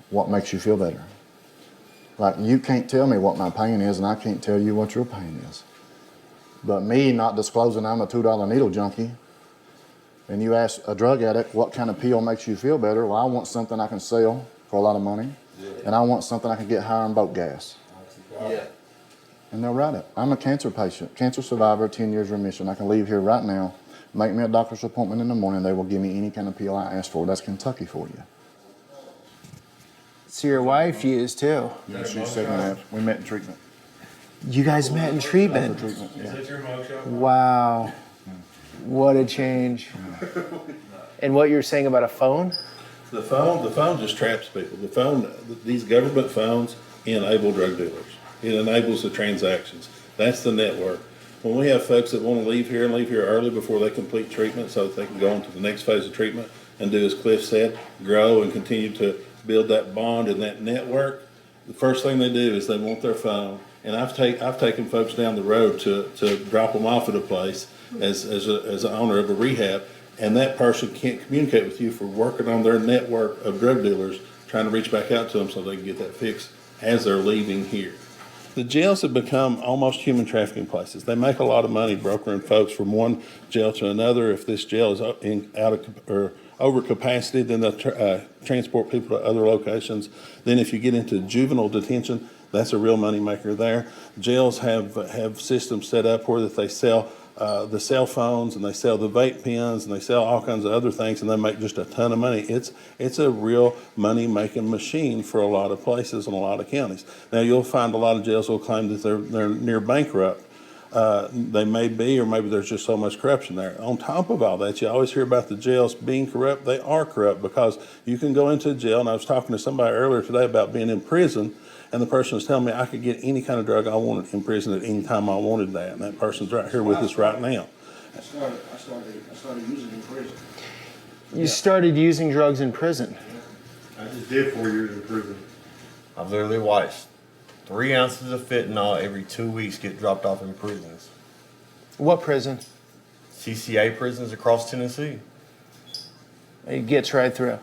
what makes you feel better? Like, you can't tell me what my pain is and I can't tell you what your pain is. But me not disclosing I'm a $2 needle junkie, and you ask a drug addict what kind of pill makes you feel better, well, I want something I can sell for a lot of money, and I want something I can get higher in boat gas. Yeah. And they'll write it. I'm a cancer patient, cancer survivor, 10 years remission. I can leave here right now, make me a doctor's appointment in the morning, they will give me any kind of pill I ask for. That's Kentucky for you. So your wife used too? Yeah, she's 7.5. We met in treatment. You guys met in treatment? Yeah. Wow. What a change. And what you're saying about a phone? The phone just traps people. The phone, these government phones enable drug dealers. It enables the transactions. That's the network. When we have folks that want to leave here and leave here early before they complete treatment so that they can go on to the next phase of treatment and do, as Cliff said, grow and continue to build that bond and that network, the first thing they do is they want their phone. And I've taken folks down the road to drop them off at a place as an owner of a rehab, and that person can't communicate with you for working on their network of drug dealers, trying to reach back out to them so they can get that fix as they're leaving here. The jails have become almost human trafficking places. They make a lot of money brokering folks from one jail to another. If this jail is over capacity, then they'll transport people to other locations. Then if you get into juvenile detention, that's a real money maker there. Jails have systems set up where that they sell the cell phones and they sell the vape pens and they sell all kinds of other things, and they make just a ton of money. It's a real money making machine for a lot of places and a lot of counties. Now you'll find a lot of jails will claim that they're near bankrupt. They may be, or maybe there's just so much corruption there. On top of all that, you always hear about the jails being corrupt. They are corrupt because you can go into a jail, and I was talking to somebody earlier today about being in prison, and the person was telling me I could get any kind of drug I wanted in prison at any time I wanted that, and that person's right here with us right now. I started using in prison. You started using drugs in prison? I just did 4 years in prison. I've literally watched 3 ounces of fentanyl every 2 weeks get dropped off in prisons. What prison? CCA prisons across Tennessee. It gets right through.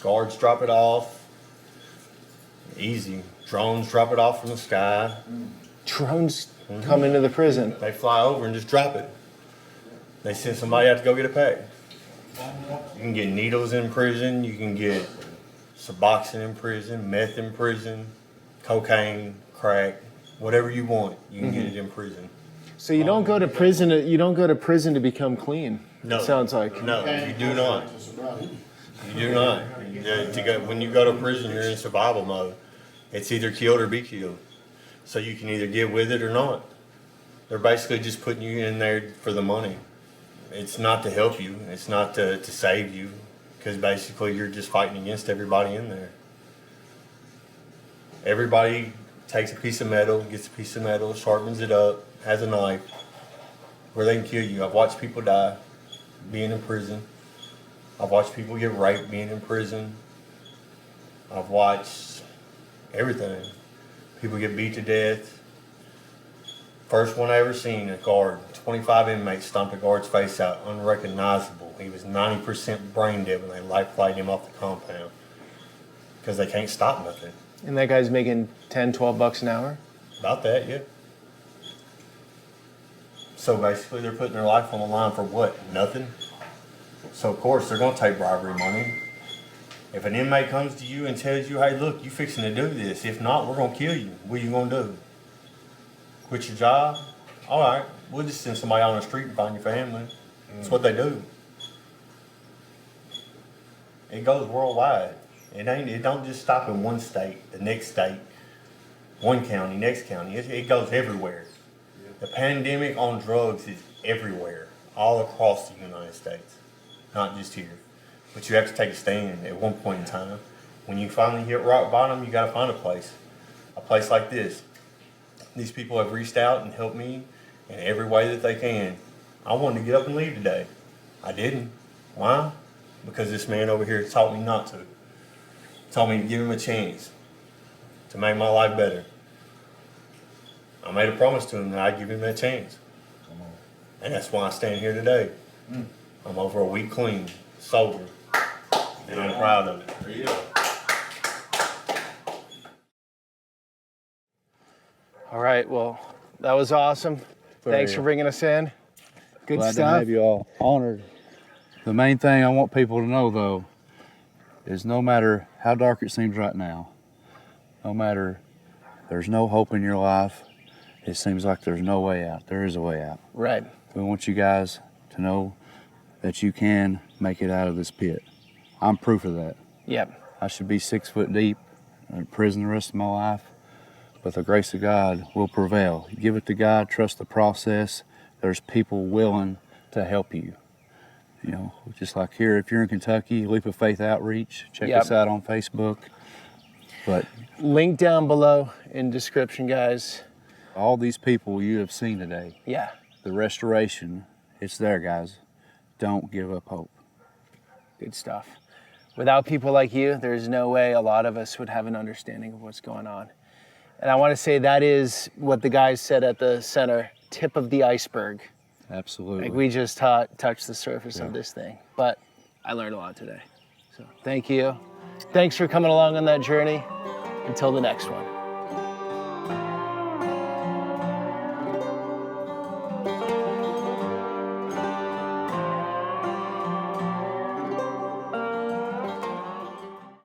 Guards drop it off. Easy. Drones drop it off from the sky. Drones come into the prison? They fly over and just drop it. They send somebody out to go get it packed. You can get needles in prison. You can get suboxone in prison, meth in prison, cocaine, crack, whatever you want. You can get it in prison. So you don't go to prison. You don't go to prison to become clean. No. It sounds like. No, you do not. You do not. When you go to prison, you're in survival mode. It's either killed or be killed. So you can either get with it or not. They're basically just putting you in there for the money. It's not to help you. It's not to save you. Because basically you're just fighting against everybody in there. Everybody takes a piece of metal, gets a piece of metal, sharpens it up, has a knife, where they can kill you. I've watched people die being in prison. I've watched people get raped being in prison. I've watched everything. People get beat to death. First one I ever seen, a guard, 25 inmates stomped a guard's face out, unrecognizable. He was 90% brain dead when they life flighted him off the compound because they can't stop nothing. And that guy's making 10, 12 bucks an hour? About that, yeah. So basically they're putting their life on the line for what? Nothing? So of course they're gonna take bribery money. If an inmate comes to you and tells you, hey look, you fixing to do this. If not, we're gonna kill you. What are you gonna do? Quit your job? All right, we'll just send somebody on the street and find your family. That's what they do. It goes worldwide. It don't just stop in one state, the next state, one county, next county. It goes everywhere. The pandemic on drugs is everywhere, all across the United States, not just here. But you have to take a stand at one point in time. When you finally hit rock bottom, you got to find a place like this. These people have reached out and helped me in every way that they can. I wanted to get up and leave today. I didn't. Why? Because this man over here taught me not to. Told me to give him a chance to make my life better. I made a promise to him that I'd give him that chance. And that's why I stand here today. I'm over a week clean, sober, and I'm proud of it. All right, well, that was awesome. Thanks for bringing us in. Good Glad stuff. to have you all. Honored. The main thing I want people to know, though, is no matter how dark it seems right now, no matter there's no hope in your life, it seems like there's no way out. There is a way out. Right. We want you guys to know that you can make it out of this pit. I'm proof of that. Yep. I should be 6 foot deep in prison the rest of my life, but the grace of God will prevail. Give it to God, trust the process. There's people willing to help you. You know, just like here, if you're in Kentucky, Leap of Faith Outreach, check us out on Facebook. But link down below in description, guys. All these people you have seen today. Yeah. The restoration, it's there, guys. Don't give up hope. Good stuff. Without people like you, there's no way a lot of us would have an understanding of what's going on. And I want to say that is what the guys said at the center, tip of the iceberg. Absolutely. Like we just touched the surface of this thing. But I learned a lot today. So thank you. Thanks for coming along on that journey. Until the next one.